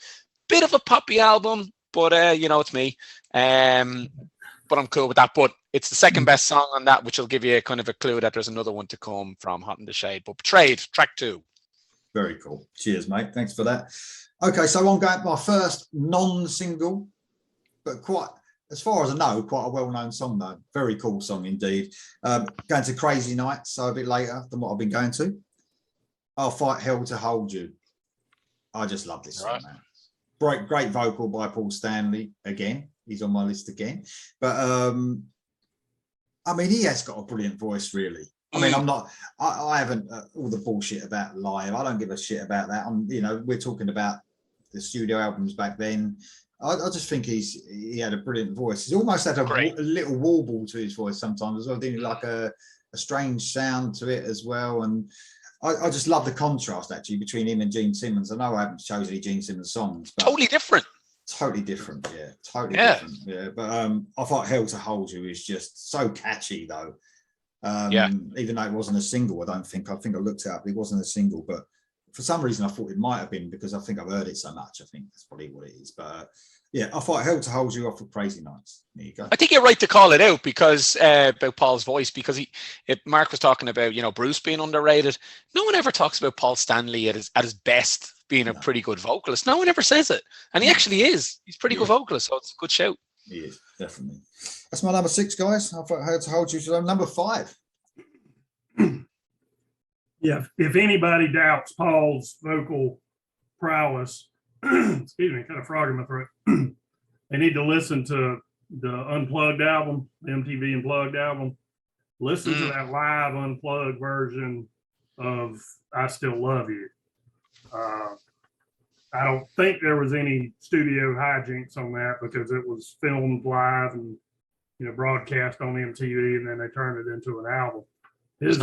Bit of a poppy album, but you know, it's me. But I'm cool with that. But it's the second best song on that, which will give you kind of a clue that there's another one to come from Hot in the Shade. But Betrayed, track 2. Very cool. Cheers, mate. Thanks for that. Okay, so I'm going my first non-single, but quite, as far as I know, quite a well-known song though. Very cool song indeed. Going to Crazy Nights, so a bit later than what I've been going to. I'll Fight Hell to Hold You. I just love this song, man. Great vocal by Paul Stanley again. He's on my list again. But I mean, he has got a brilliant voice, really. I mean, I haven't all the bullshit about live. I don't give a shit about that. We're talking about the studio albums back then. I just think he had a brilliant voice. He's almost had a little warble to his voice sometimes as well, didn't he? Like a strange sound to it as well. And I just love the contrast actually between him and Gene Simmons. I know I haven't chosen any Gene Simmons songs, but totally different. Different. Yeah. But I thought Hell to Hold You is just so catchy though. Even though it wasn't a single, I think I looked it up, it wasn't a single, but for some reason I thought it might have been because I think I've heard it so much. I think that's probably what it is. But I thought Hell to Hold You off of Crazy Nights. There you go. I think you're right to call it out because about Paul's voice, because Mark was talking about, Bruce being underrated. No one ever talks about Paul Stanley at his best being a pretty good vocalist. No one ever says it. And he actually is. He's a pretty good vocalist, so it's a good shout. He is, definitely. That's my number 6, guys. I thought Hell to Hold You. So number 5. Yeah, if anybody doubts Paul's vocal prowess, excuse me, kind of frog in my throat, they need to listen to the Unplugged album, the MTV Unplugged album. Listen to that live Unplugged version of I Still Love You. I don't think there was any studio hijinks on that because it was filmed live and broadcast on MTV, and then they turned it into an album. His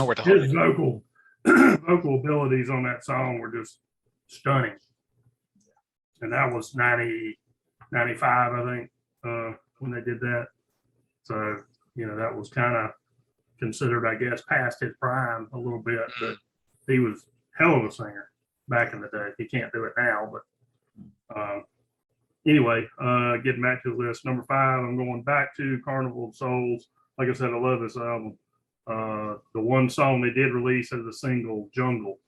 vocal abilities on that song were just stunning. And that was 95, I think, when they did that. So, that was kind of considered, I guess, past his prime a little bit, but he was hell of a singer back in the day. He can't do it now, but anyway, getting back to the list, number 5, I'm going back to Carnival of Souls. Like I said, I love this album. The one song they did release as a single, Jungle.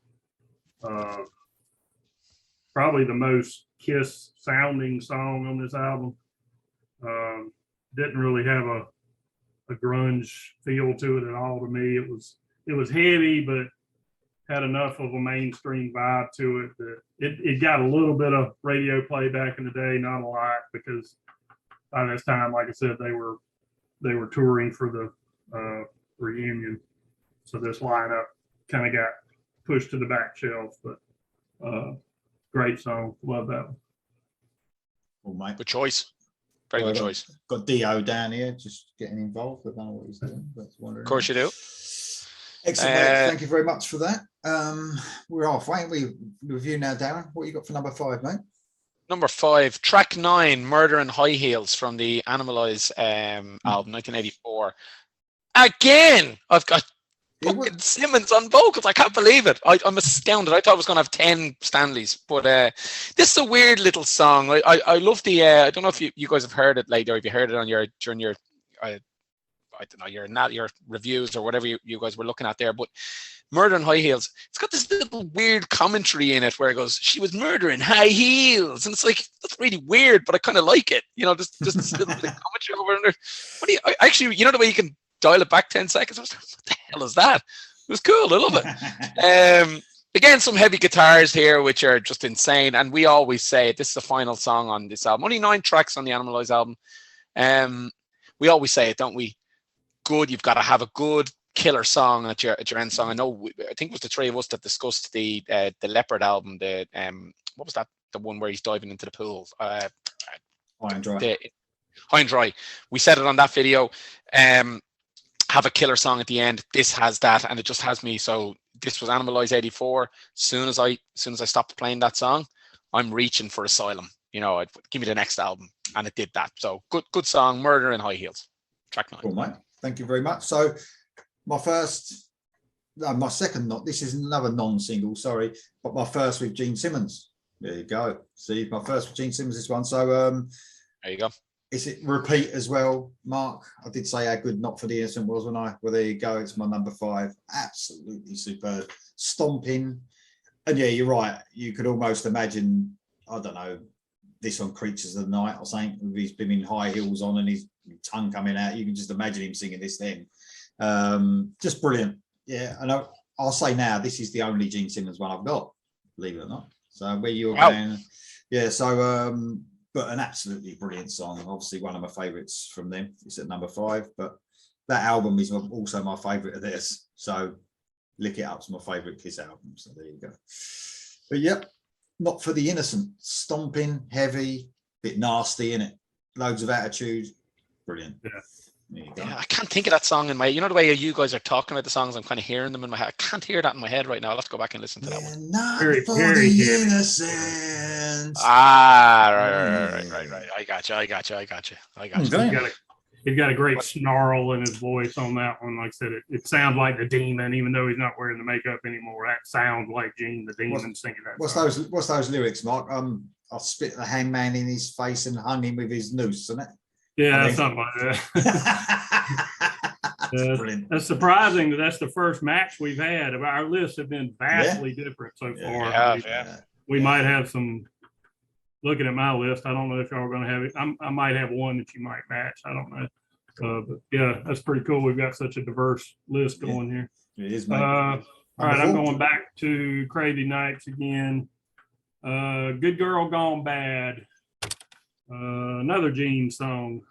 probably the most Kiss sounding song on this album. Didn't really have a grunge feel to it at all to me. It was heavy, but had enough of a mainstream vibe to it that it got a little bit of radio play back in the day, not a lot, because by this time, like I said, they were touring for the reunion. So this lineup kind of got pushed to the back shelf, but great song. Love that one. Cool, mate. Good choice. Very good choice. Got Dio down here just getting involved. I don't know what he's doing, but wondering. Of course you do. Excellent, mate. Thank you very much for that. We're halfway. We review now, Darren. What you got for number 5, mate? Number 5, track 9, Murder in High Heels from the Animalize album, 1984. Again, I've got fucking Simmons on vocals. I can't believe it. I'm astounded. I thought I was going to have 10 Stanleys, but this is a weird little song. I love the. I don't know if you guys have heard it later, or if you heard it on during your I don't know, your reviews or whatever you guys were looking at there, but Murder in High Heels, it's got this little weird commentary in it where it goes, she was murdering high heels, and it's like, that's really weird, but I kind of like it, just this little bit of commentary over there. Actually, the way you can dial it back 10 seconds, I was like, what the hell is that? It was cool. I love it. Again, some heavy guitars here, which are just insane, and we always say this is the final song on this album. Only 9 tracks on the Animalize album. We always say it, don't we? Good, you've got to have a good killer song at your end song. I think it was the 3 of us that discussed the Leopard album. The what was that? The one where he's diving into the pool. High and Dry. High and Dry. We said it on that video. Have a killer song at the end. This has that, and it just has me. So this was Animalize 84. Soon as I stopped playing that song, I'm reaching for Asylum. Give me the next album, and it did that. So good song, Murder in High Heels, track 9. Cool, mate. Thank you very much. So my second, this is another non-single, sorry, but my first with Gene Simmons. There you go. See, my first with Gene Simmons, this one. So there you go. Is it repeat as well, Mark? I did say how good Not for the Innocent was when well, there you go. It's my number 5. Absolutely superb. Stomping. And yeah, you're right. You could almost imagine, I don't know, this on Creatures of the Night or something, with his been high heels on and his tongue coming out. You can just imagine him singing this then. Just brilliant. Yeah, and I'll say now, this is the only Gene Simmons one I've got, believe it or not. So where you're going, yeah, so but an absolutely brilliant song. Obviously one of my favorites from them. It's at number 5, but that album is also my favorite of theirs. So Lick It Up's my favorite Kiss album. So there you go. But yep, Not for the Innocent. Stomping, heavy, bit nasty, innit? Loads of attitude. Brilliant. Yeah, I can't think of that song in my. The way you guys are talking about the songs, I'm kind of hearing them in my head. I can't hear that in my head right now. I'll have to go back and listen to that one. Not for the innocent. Right. I got you. He's got a great snarl in his voice on that one. Like I said, it sounds like the Demon, even though he's not wearing the makeup anymore. That sounds like Gene the Demon singing that. What's those lyrics, Mark? I'll spit the hangman in his face and hung him with his noose, isn't it? Yeah, something like that. That's surprising that's the first match we've had. Our lists have been vastly different so far. We might have some. Looking at my list, I don't know if y'all are going to have it. I might have one that you might match. I don't know. But yeah, that's pretty cool. We've got such a diverse list going here. It is, mate. All right, I'm going back to Crazy Nights again. Good Girl Gone Bad. Another Gene song.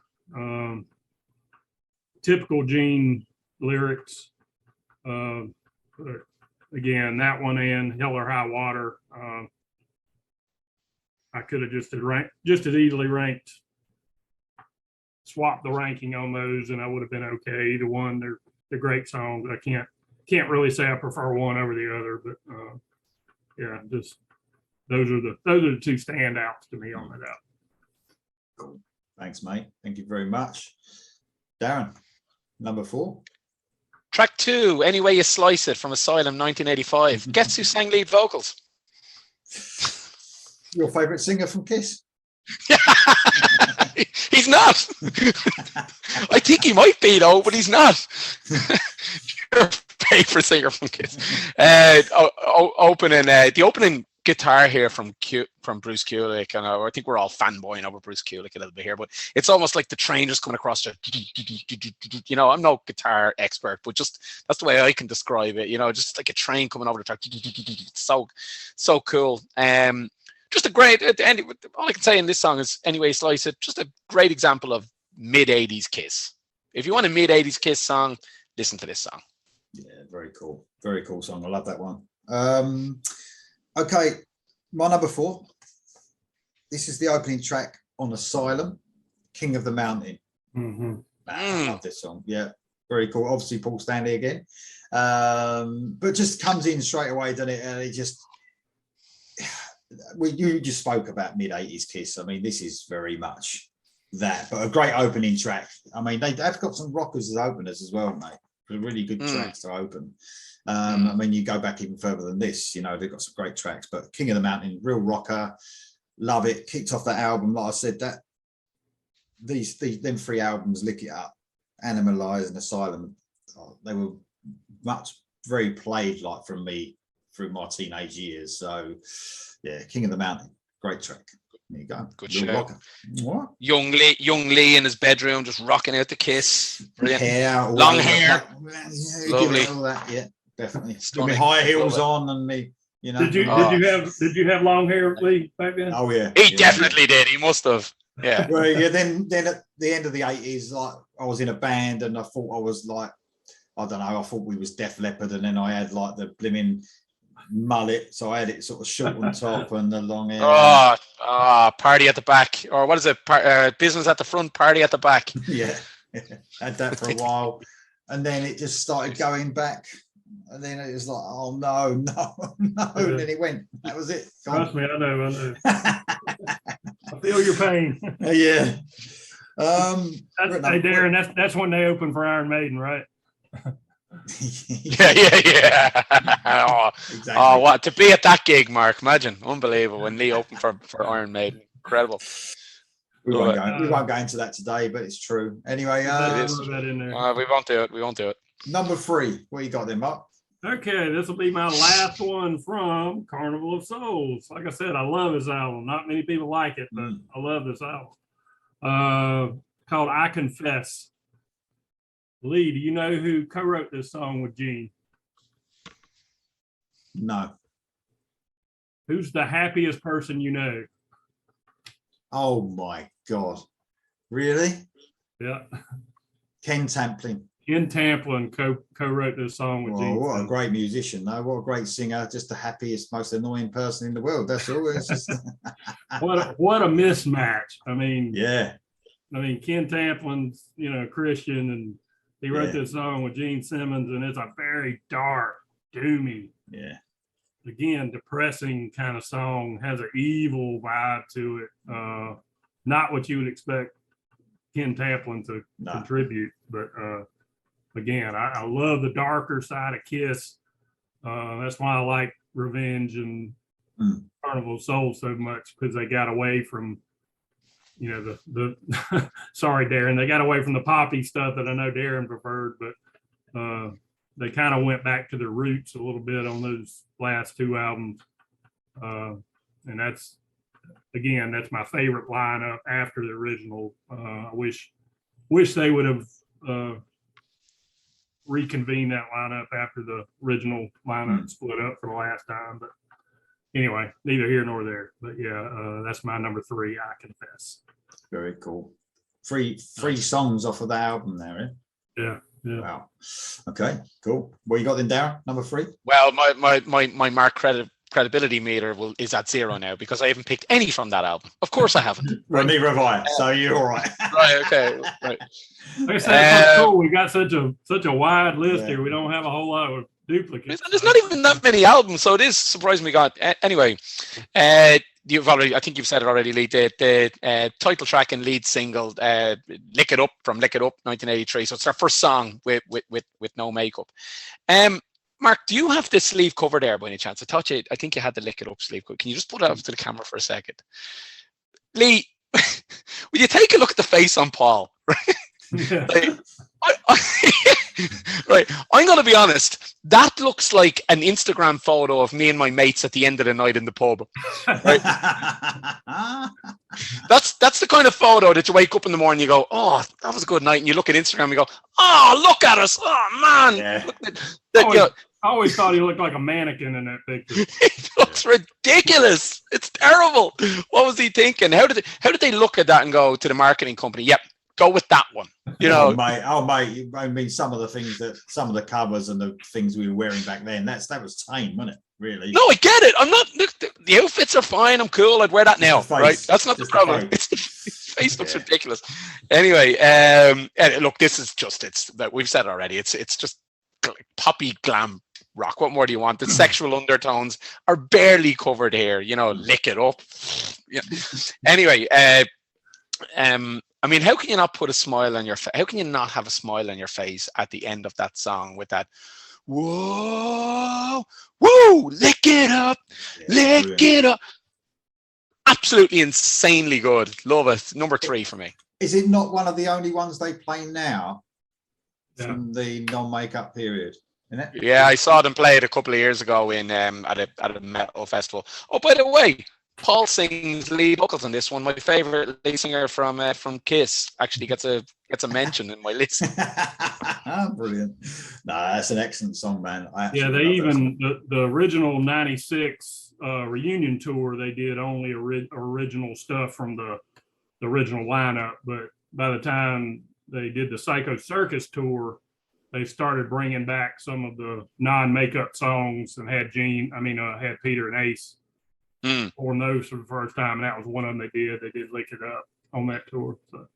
Typical Gene lyrics. Again, that one and Hell or High Water. I could have just as easily swapped the ranking on those, and I would have been okay. Either one, they're great songs. I can't really say I prefer one over the other, but yeah, just those are the 2 standouts to me on that album. Cool. Thanks, mate. Thank you very much. Darren, number 4. Track 2, Any Way You Slice It from Asylum 1985. Guess who sang lead vocals? Your favourite singer from Kiss? He's not. I think he might be though, but he's not. Your favourite singer from Kiss. The opening guitar here from Bruce Kulick, and I think we're all fanboying over Bruce Kulick a little bit here, but it's almost like the train just coming across the, you know, I'm no guitar expert, but just that's the way I can describe it, you know, just like a train coming over the track. It's so cool. Just a great, all I can say in this song is, anyway, Slice It, just a great example of mid-80s Kiss. If you want a mid-80s Kiss song, listen to this song. Yeah, very cool. Very cool song. I love that one. Okay, my number 4. This is the opening track on Asylum, King of the Mountain. Mm-hmm. I love this song. Yeah, very cool. Obviously, Paul Stanley again. But just comes in straight away, doesn't it? And it just... you just spoke about mid-80s Kiss. I mean, this is very much that, but a great opening track. I mean, they've got some rockers as openers as well, mate. Really good tracks to open. I mean, you go back even further than this, you know, they've got some great tracks, but King of the Mountain, real rocker, love it. Kicked off that album, like I said, that them 3 albums, Lick It Up, Animalize and Asylum, they were very played like from me through my teenage years. So yeah, King of the Mountain, great track. There you go. Good show. Rocker. What? Young Lee in his bedroom, just rocking out the Kiss. Brilliant. Hair, long hair. Yeah, Lovely. all that, yeah, definitely. Stunning. With my high heels on and me, you know. Did you have long hair, Lee, back then? Oh yeah. He definitely did. He must have. Yeah. Well, yeah. Then at the end of the 80s, like I was in a band and I thought I was like, I don't know, I thought we was Def Leppard, and then I had like the blimmin' mullet, so I had it sort of short on top and the long hair. Party at the back, or what is it? Business at the front, party at the back. Yeah, had that for a while, and then it just started going back, and then it was like, oh no, and then it went. That was it. Trust me, I know. I feel your pain. Yeah. Hey, Darren, that's when they opened for Iron Maiden, right? Yeah. Exactly. Oh, what to be at that gig, Mark? Imagine, unbelievable when Lee opened for Iron Maiden. Incredible. We won't go into that today, but it's true. Anyway, we won't do it. Number 3. What you got there, Mark? Okay, this will be my last one from Carnival of Souls. Like I said, I love this album. Not many people like it, but I love this album. Called I Confess. Lee, do you know who co-wrote this song with Gene? No. Who's the happiest person you know? Oh my God. Really? Yeah. Ken Tamplin. Ken Tamplin co-wrote this song with Gene. What a great musician, though. What a great singer. Just the happiest, most annoying person in the world. That's all. It's just... what a mismatch. I mean, yeah. Ken Tamplin's, Christian, and he wrote this song with Gene Simmons, and it's a very dark, doomy, again, depressing kind of song. Has an evil vibe to it. Not what you would expect Ken Tamplin to contribute, but again, I love the darker side of Kiss. That's why I like Revenge and Carnival of Souls so much, because they got away from the sorry, Darren, they got away from the poppy stuff that I know Darren preferred, but they kind of went back to their roots a little bit on those last 2 albums. And that's my favorite lineup after the original. I wish they would have reconvened that lineup after the original lineup split up for the last time. But anyway, neither here nor there. But yeah, that's my number 3, I Confess. Very cool. 3 songs off of the album there, Yeah. Wow. Okay, cool. What you got then, Darren? Number 3? Well, my Mark credibility meter is at 0 now, because I haven't picked any from that album. Of course I haven't. Well, neither have I, so you're all right. Right, okay. Right. Like I said, it's cool. We got such a wide list here. We don't have a whole lot of duplicates. There's not even that many albums, so it is surprising we got. Anyway, I think you've said it already, Lee. The title track and lead single, "Lick It Up" from "Lick It Up" 1983. So it's our first song with no makeup. Mark, do you have the sleeve cover there by any chance? I think you had the "Lick It Up" sleeve cover. Can you just put it up to the camera for a second, Lee? Will you take a look at the face on Paul? Yeah. Like, right, I'm going to be honest. That looks like an Instagram photo of me and my mates at the end of the night in the pub. Right? That's the kind of photo that you wake up in the morning, you go, "Oh, that was a good night," and you look at Instagram, and you go, "Oh, look at us! Oh man!" Yeah. I always thought he looked like a mannequin in that picture. It looks ridiculous. It's terrible. What was he thinking? How did they look at that and go to the marketing company? Yep, go with that one. You know, mate. I mean, some of the covers and the things we were wearing back then. That was tame, wasn't it? Really? No, I get it. I'm not. Look, the outfits are fine. I'm cool. I'd wear that now, right? That's not the problem. It's the face looks ridiculous. Anyway, look, this is just we've said it already. It's just poppy glam rock. What more do you want? The sexual undertones are barely covered here. You know, lick it up. Yeah. Anyway, I mean, how can you not put a smile on your face? How can you not have a smile on your face at the end of that song with that? Whoa, woo, lick it up, lick it up. Absolutely insanely good. Love it. Number 3 for me. Is it not one of the only ones they play now from Yeah. the non-makeup period? Isn't it? Yeah, I saw them play it a couple of years ago in at a metal festival. Oh, by the way, Paul sings lead vocals on this one. My favorite lead singer from Kiss actually gets a mention in my list. Brilliant. No, that's an excellent song, man. Yeah, they even the original '96 reunion tour. They did only original stuff from the original lineup, but by the time they did the Psycho Circus tour, they started bringing back some of the non-makeup songs and had had Peter and Ace on those for the first time, and that was one of them they did. They did Lick It Up on that tour. So.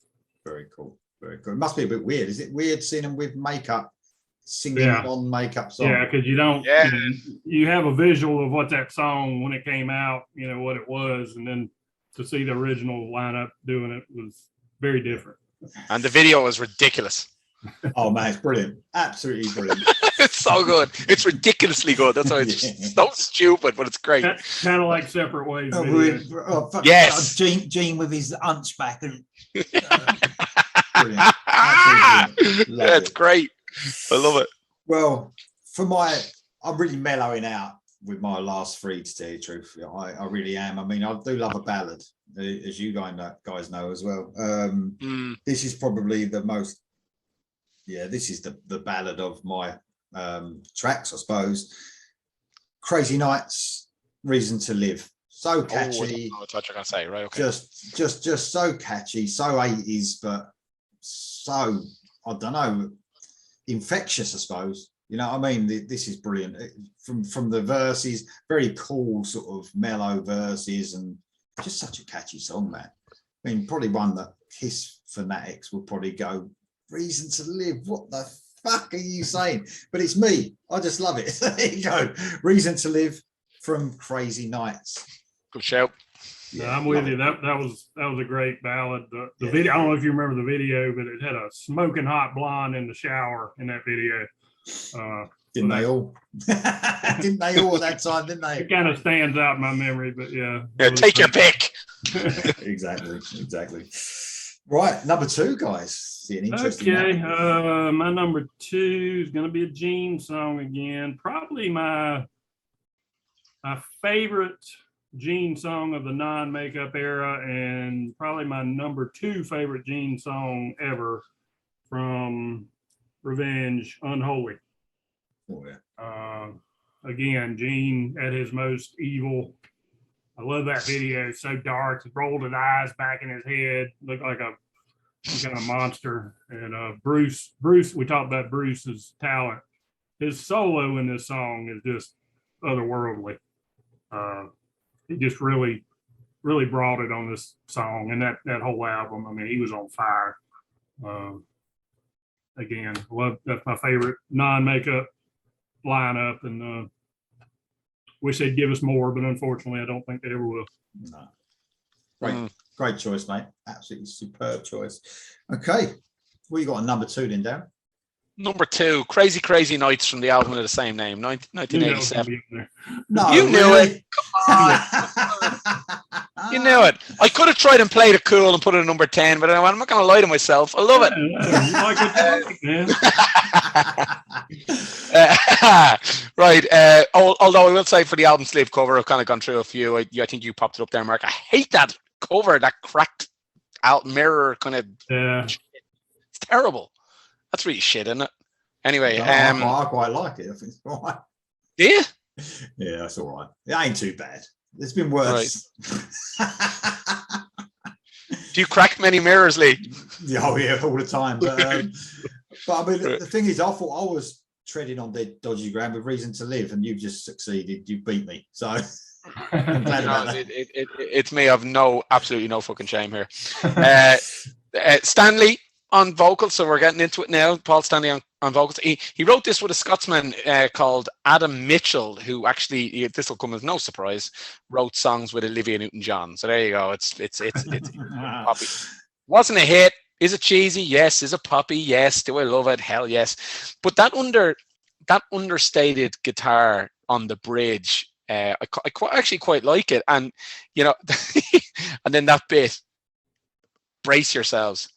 Very cool. Very cool. It must be a bit weird. Is it weird seeing them with makeup, singing non-makeup songs? Yeah, because you don't. Yeah. You have a visual of what that song when it came out, what it was, and then to see the original lineup doing it was very different. And the video was ridiculous. Oh man, it's brilliant. Absolutely brilliant. It's so good. It's ridiculously good. That's why it's so stupid, but it's great. Kind of like Separate Ways. Yes. Gene with his hunchback and brilliant. Absolutely brilliant. That's great. I love it. Well, I'm really mellowing out with my last 3, to tell you the truth. I really am. I mean, I do love a ballad, as you guys know as well. This is probably the most. Yeah, this is the ballad of my tracks, I suppose. Crazy Nights, Reason to Live. So catchy. Oh, that's what you're gonna say, right? Okay. Just so catchy, so 80s, but so, I don't know, infectious, I suppose. You know what I mean? This is brilliant. From the verses, very cool sort of mellow verses, and just such a catchy song, man. I mean, probably one that Kiss fanatics will probably go, Reason to Live, what the fuck are you saying? But it's me. I just love it. There you go. Reason to Live from Crazy Nights. Good shout. Yeah, I'm with you. That was a great ballad. The video, I don't know if you remember the video, but it had a smoking hot blonde in the shower in that video. Didn't they all? Didn't they all that time, didn't they? It kind of stands out in my memory, but yeah. Yeah, take your pick. Exactly. Right, number 2, guys. See an interesting. Okay, my number 2 is going to be a Gene song again. Probably my favorite Gene song of the non-makeup era, and probably my number 2 favorite Gene song ever, from Revenge, Unholy. Oh, yeah. Again, Gene at his most evil. I love that video. It's so dark. He rolled his eyes back in his head, looked like some kind of monster. And Bruce, we talked about Bruce's talent. His solo in this song is just otherworldly. He just really, really brought it on this song and that whole album. I mean, he was on fire. Again, that's my favorite non-makeup lineup, and wish they'd give us more, but unfortunately, I don't think they ever will. No. Great choice, mate. Absolutely superb choice. Okay, well, you got a number 2 then, Darren? Number 2, Crazy Crazy Nights from the album of the same name, Knew that was gonna 1987. be up there. No, You knew really? You knew it. I could have tried and played it cool and put it at number 10, but I'm not going to lie to myself. I love it. Yeah, you like what you like, man. Right. Although I will say for the album sleeve cover, I've kind of gone through a few. I think you popped it up there, Mark. I hate that cover, that cracked out mirror kind of. Yeah. It's terrible. That's really shit, isn't it? Anyway, No, I quite like it. I think it's all right. do you? Yeah, that's all right. It ain't too bad. There's been worse. Do you crack many mirrors, Lee? Oh yeah, all the time. But I mean, the thing is, I thought I was treading on dead dodgy ground with Reason to Live, and you've just succeeded. You beat me. So I'm glad about that. It's me. I've absolutely no fucking shame here. Stanley on vocals, so we're getting into it now. Paul Stanley on vocals. He wrote this with a Scotsman called Adam Mitchell, who actually, this will come as no surprise, wrote songs with Olivia Newton-John. So there you go. It's poppy. Wasn't a hit. Is it cheesy? Yes. Is it poppy? Yes. Do I love it? Hell yes. But that understated guitar on the bridge, I actually quite like it. And and then that bit, brace yourselves.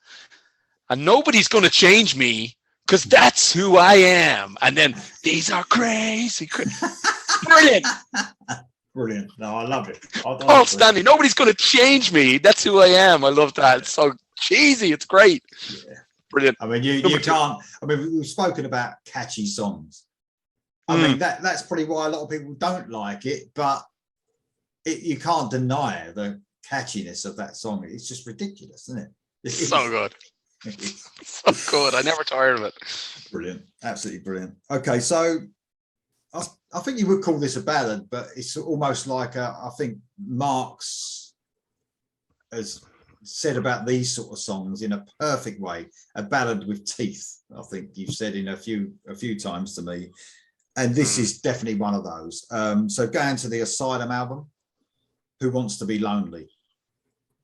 And nobody's going to change me because that's who I am. And then these are crazy. Brilliant. Brilliant. No, I love it. Paul Stanley, nobody's going to change me. That's who I am. I love that. It's so cheesy. It's great. Yeah. Brilliant. I mean, you can't. I mean, we've spoken about catchy songs. I mean, that's probably why a lot of people don't like it, but you can't deny the catchiness of that song. It's just ridiculous, isn't it? It's so good. So good. I never tired of it. Brilliant. Absolutely brilliant. Okay, so I think you would call this a ballad, but it's almost like I think Marx has said about these sort of songs in a perfect way, a ballad with teeth. I think you've said in a few times to me, and this is definitely one of those. So going to the Asylum album, Who Wants to Be Lonely?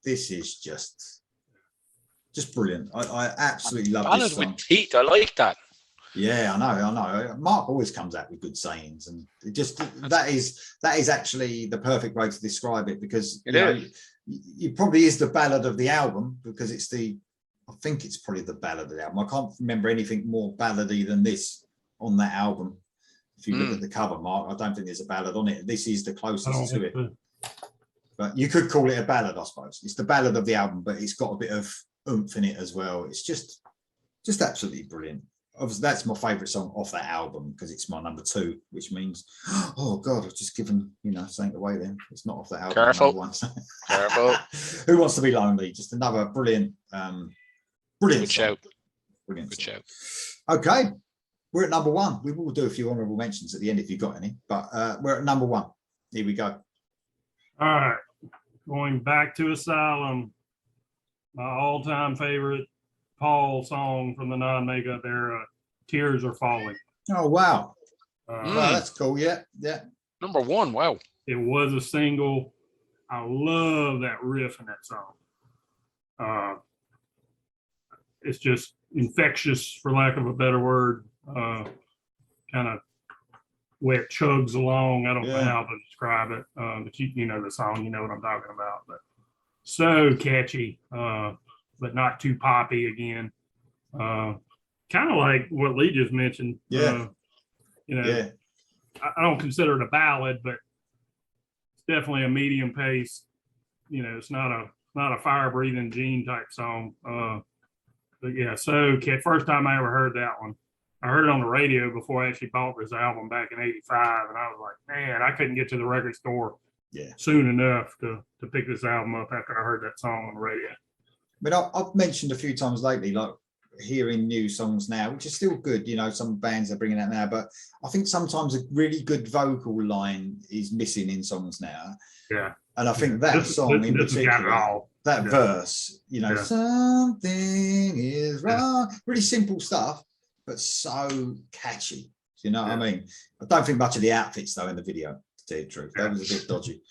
This is just brilliant. I absolutely love ballad this song. with teeth. I like that. Yeah, I know. Mark always comes out with good sayings, and it just that is actually the perfect way to describe it, because it probably is the ballad of the album, because I think it's probably the ballad of the album. I can't remember anything more ballady than this on that album. If you look at the cover, Mark, I don't think there's a ballad on it. This is the closest to it. But you could call it a ballad, I suppose. It's the ballad of the album, but it's got a bit of oomph in it as well. It's just absolutely brilliant. Obviously, that's my favourite song off that album, because it's my number 2, which means, oh God, I've just given something away then. It's not off that album. Careful. Careful. Who Wants to Be Lonely? Just another brilliant Good shout. Brilliant. Good shout. Okay, we're at number 1. We will do a few honourable mentions at the end if you've got any, but we're at number 1. Here we go. All right. Going back to Asylum, my all-time favorite Paul song from the non-makeup era, Tears Are Falling. Oh, wow. Wow, that's cool. Yeah. Number 1. Wow. It was a single. I love that riff in that song. It's just infectious, for lack of a better word. Kind of way it chugs along. I don't know how to describe it. But you know the song, you know what I'm talking about. But so catchy, but not too poppy again. Kind of like what Lee just mentioned. I don't consider it a ballad, but it's definitely a medium pace. It's not a fire breathing Gene type song. But yeah, so first time I ever heard that one, I heard it on the radio before I actually bought this album back in '85, and I was like, man, I couldn't get to the record store soon enough to pick this album up after I heard that song on the radio. But I've mentioned a few times lately, like hearing new songs now, which is still good. Some bands are bringing that now, but I think sometimes a really good vocal line is missing in songs now. Yeah. And I think that song in particular, that verse, something is wrong, really simple stuff, but so catchy. Do you know what I mean? I don't think much of the outfits though in the video, to tell you the truth. That was a bit dodgy.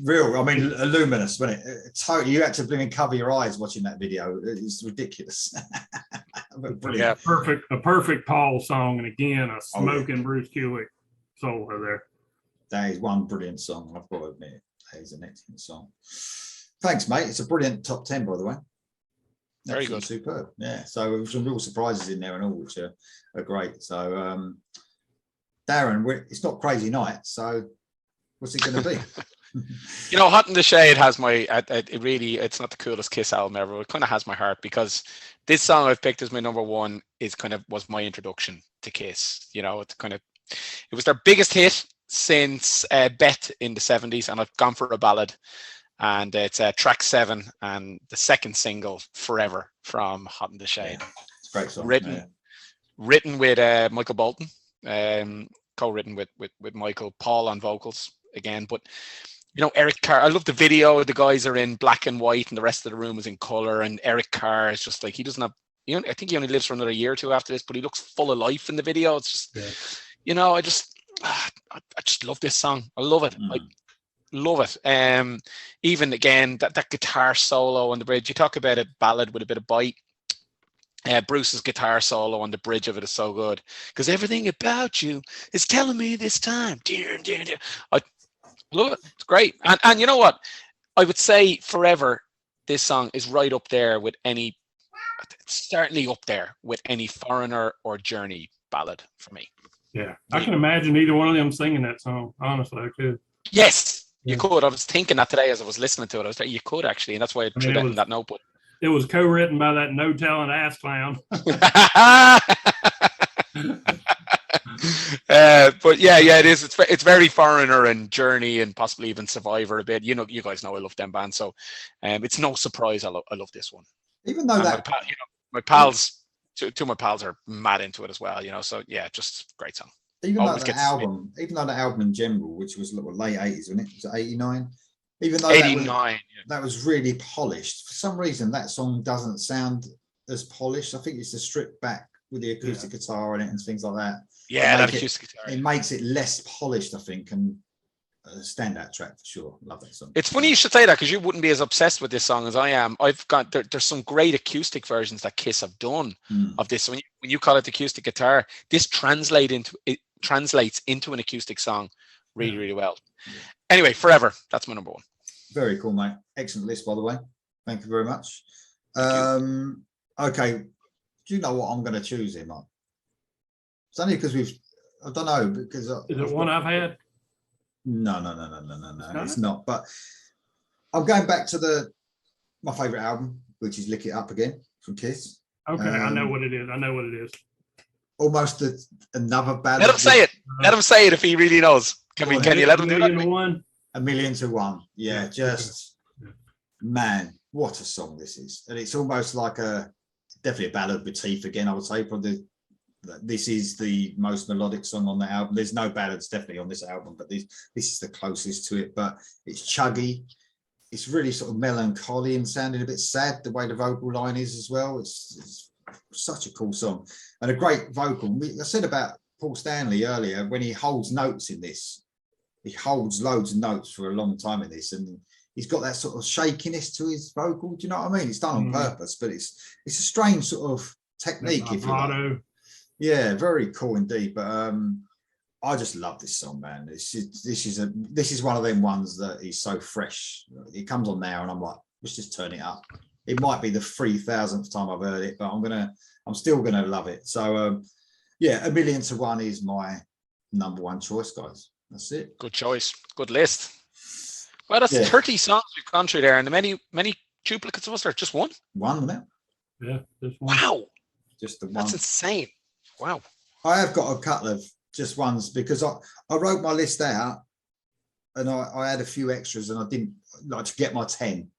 Real, luminous, wasn't it? Totally, you had to cover your eyes watching that video. It's ridiculous. Brilliant. A perfect Paul song, and again, a smoking Bruce Kulick solo there. That is one brilliant song. I've got to admit, that is an excellent song. Thanks, mate. It's a brilliant top 10, by the way. Very good. Superb. Yeah. So there were some real surprises in there and all, which are great. So, Darren, it's not crazy night. So, what's it going to be? You know, Hot in the Shade has my. It's not the coolest Kiss album ever. But it kind of has my heart because this song I've picked as my number one was my introduction to Kiss. You know, it was their biggest hit since Bet in the 70s, and I've gone for a ballad. And it's track 7 and the second single, Forever, from Hot in the Shade. Yeah, it's a great song. Written with Michael Bolton, co-written with Michael, Paul on vocals again. But, you know, Eric Carr, I love the video. The guys are in black and white and the rest of the room is in color. And Eric Carr is just like, he doesn't have, I think he only lives for another year or two after this, but he looks full of life in the video. It's just, you know, I just love this song. I love it. Love it. Even again, that guitar solo on the bridge. You talk about a ballad with a bit of bite. Bruce's guitar solo on the bridge of it is so good because everything about you is telling me this time. I love it. It's great. And you know what? I would say Forever, this song is right up there with it's certainly up there with any Foreigner or Journey ballad for me. Yeah. I can imagine either one of them singing that song. Honestly, I could. Yes. You could. I was thinking that today as I was listening to it. I was like, you could actually, and that's why I threw that in that notebook. It was co-written by that no talent ass clown. But yeah, it is. It's very Foreigner and Journey and possibly even Survivor a bit. You know, you guys know I love them bands, so it's no surprise I love this one. Even though my pals, two of my pals are mad into it as well. You know, so yeah, just great song. Even though the album in general, which was late 80s, wasn't it? Was it 89? Even though 89, that was really polished. For some reason, that song doesn't sound as polished. I think it's the stripped back with the acoustic guitar in it and things like that. Yeah, that acoustic guitar. It makes it less polished, I think, and a standout track for sure. Love that song. It's funny you should say that because you wouldn't be as obsessed with this song as I am. I've got there's some great acoustic versions that Kiss have done of this. When you call it acoustic guitar, this translates into an acoustic song really, really well. Anyway, Forever, that's my number one. Very cool, mate. Excellent list, by the way. Thank you very much. Okay, do you know what I'm going to choose here, Mark? It's only because I don't know, because is it one I've had? No, it's not. But I'm going back to my favorite album, which is Lick It Up Again from Kiss. Okay, I know what it is. Almost another ballad. Let him say it. Let him say it if he really knows. Can you let him do that? A Million to One. Yeah, just man, what a song this is. And it's almost like definitely a ballad with teeth again, I would say. Probably this is the most melodic song on the album. There's no ballads definitely on this album, but this is the closest to it. But it's chuggy. It's really sort of melancholy and sounding a bit sad, the way the vocal line is as well. It's such a cool song and a great vocal. I said about Paul Stanley earlier, when he holds notes in this, he holds loads of notes for a long time in this, and he's got that sort of shakiness to his vocal. Do you know what I mean? It's done on purpose, but it's a strange sort of technique, if you like. Yeah, very cool indeed. But I just love this song, man. This is one of them ones that is so fresh. It comes on now, and I'm like, let's just turn it up. It might be the 3,000th time I've heard it, but I'm still gonna love it. So yeah, A Million to One is my number one choice, guys. That's it. Good choice. Good list. Well, that's 30 songs we've gone through there, and many duplicates of us are just one. One now. Yeah, just one. Wow. Just the one. That's insane. Wow. I have got a couple of just ones because I wrote my list out and I had a few extras and I didn't like to get my 10.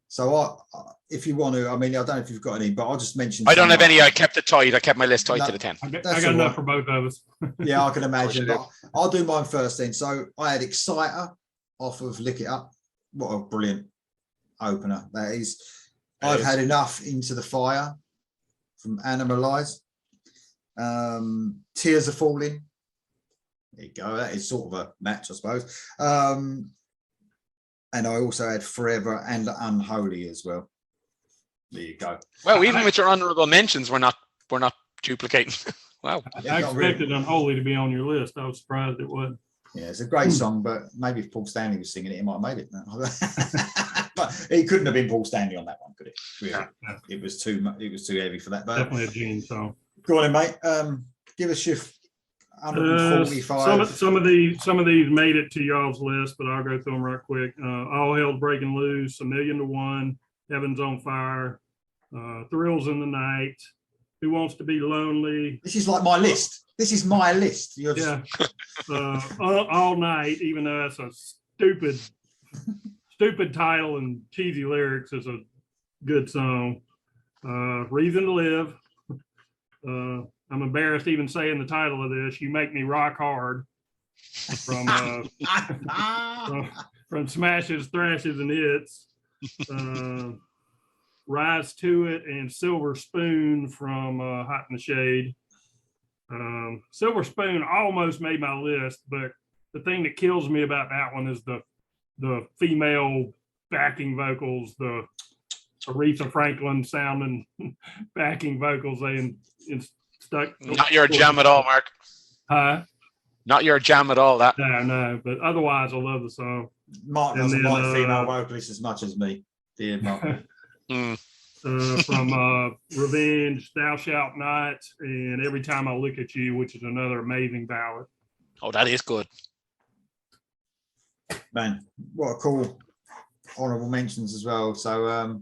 So if you want to, I mean, I don't know if you've got any, but I'll just mention. I don't have any. I kept it tight. I kept my list tight to the 10. I got enough for both of us. Yeah, I can imagine. But I'll do mine first then. So I had Exciter off of Lick It Up. What a brilliant opener that is. I've had enough Into the Fire from Animalize. Tears Are Falling. There you go. That is sort of a match, I suppose. And I also had Forever and Unholy as well. There you go. Well, even with your honourable mentions, we're not duplicating. Wow. I expected Unholy to be on your list. I was surprised it wasn't. Yeah, it's a great song, but maybe if Paul Stanley was singing it, he might have made it. But it couldn't have been Paul Stanley on that one, could it? Really? Yeah. It was too much. It was too heavy for that. But Definitely a Gene song. go on, then, mate. Give us your 145. Some of these made it to y'all's list, but I'll go through them right quick. All Hell's Breaking Loose, 1,000,000 to 1, Heaven's on Fire, Thrills in the Night, Who Wants to Be Lonely. This is like my list. This is my list. You're just... Yeah. All Night, even though that's a stupid title and cheesy lyrics, is a good song. Reason to Live. I'm embarrassed even saying the title of this. You Make Me Rock Hard from Smashes, Thrashes, and Hits. Rise to It and Silver Spoon from Hot in the Shade. Silver Spoon almost made my list, but the thing that kills me about that one is the female backing vocals, the Aretha Franklin sounding backing vocals. Stuck. Not your jam at all, Mark. Huh? Not your jam at all, that. No, but otherwise I love the song. Mark doesn't like female vocalists as much as me, dear Mark. From Revenge, Thou Shalt Not, and Every Time I Look at You, which is another amazing ballad. Oh, that is good. Man, what a cool honorable mentions as well. So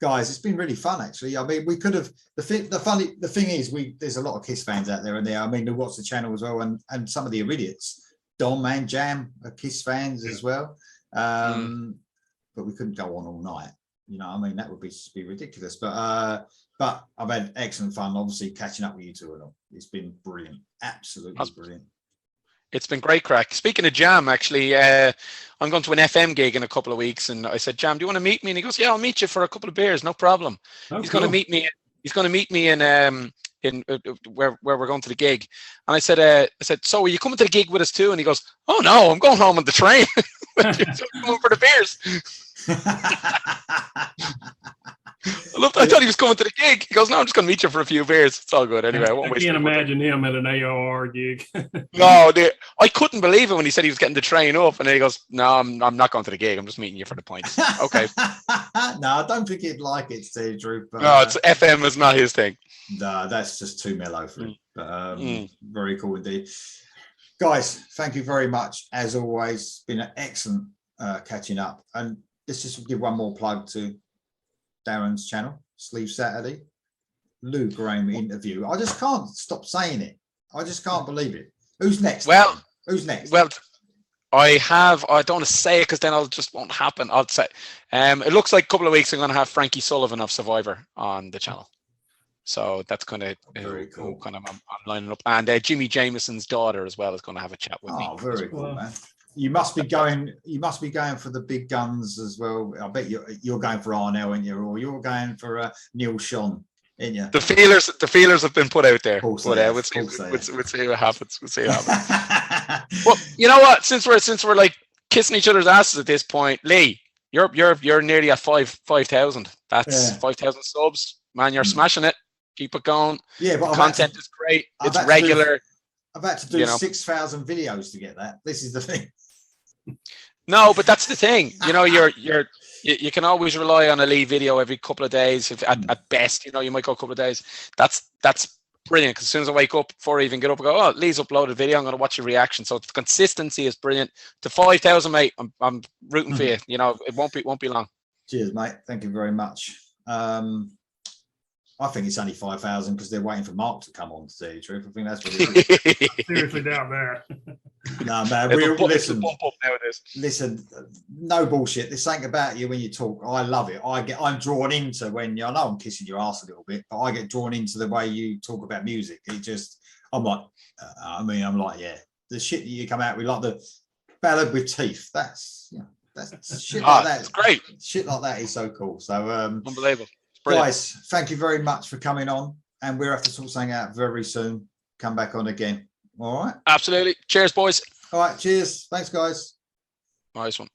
guys, it's been really fun actually. I mean, we could have the thing is there's a lot of Kiss fans out there, and I mean, who watch the channel as well, and some of the idiots, Dom and Jam are Kiss fans as well. But we couldn't go on all night. You know, I mean, that would be ridiculous. But I've had excellent fun, obviously, catching up with you two and all. It's been brilliant, absolutely brilliant. It's been great crack. Speaking of Jam, actually, I'm going to an FM gig in a couple of weeks, and I said, Jam, do you want to meet me? And he goes, yeah, I'll meet you for a couple of beers, no problem. He's going to meet me. He's going to meet me in where we're going to the gig. And I said, so are you coming to the gig with us too? And he goes, oh no, I'm going home on the train. So I'm going for the beers. I thought he was coming to the gig. He goes, no, I'm just going to meet you for a few beers. It's all good anyway. I can't imagine him at an AOR gig. No, I couldn't believe it when he said he was getting the train up, and then he goes, no, I'm not going to the gig. I'm just meeting you for the points. Okay. No, I don't think he'd like it, to tell you the truth. But, no, it's FM is not his thing. No, that's just too mellow for him. But very cool indeed. Guys, thank you very much. As always, it's been an excellent catching up. And let's just give one more plug to Darren's channel, Sleeve Saturday. Lou Graham interview. I just can't stop saying it. I just can't believe it. Who's next? Well, who's next? Well, I don't want to say it because then it just won't happen. I'll say it looks like a couple of weeks I'm going to have Frankie Sullivan of Survivor on the channel. So that's going to very cool. Kind of I'm lining up, and Jimmy Jameson's daughter as well is going to have a chat with me. Oh, very cool, man. You must be going for the big guns as well. I bet you're going for Arnell, aren't you? Or you're going for Neil Sean, ain't you? The feelers have been put out there. But we'll see what happens. We'll see what happens. Well, you know what? Since we're like kissing each other's asses at this point, Lee, you're nearly at 5,000. That's 5,000 subs, man. You're smashing it. Keep it going. Yeah, but content is great. It's regular. I've had to do 6,000 videos to get that. This is the thing. No, but that's the thing. You know, you can always rely on a Lee video every couple of days. If at best, you know, you might go a couple of days. That's brilliant. Because as soon as I wake up, before I even get up, I go, oh, Lee's uploaded video. I'm going to watch your reaction. So the consistency is brilliant. To 5,000, mate, I'm rooting for you. You know, it won't be long. Cheers, mate. Thank you very much. I think it's only 5,000 because they're waiting for Mark to come on, to tell you the truth. I think that's what it is. Seriously doubt that. No, man. Listen, no bullshit. There's something about you when you talk. I love it. I'm drawn into when I know I'm kissing your ass a little bit, but I get drawn into the way you talk about music. I'm like, yeah, the shit that you come out with, like the ballad with teeth. That's shit like that. It's great. Shit like that is so cool. So unbelievable. Guys, thank you very much for coming on, and we'll have to sort something out very soon. Come back on again. All right. Absolutely. Cheers, boys. All right. Cheers. Thanks, guys. Nice one.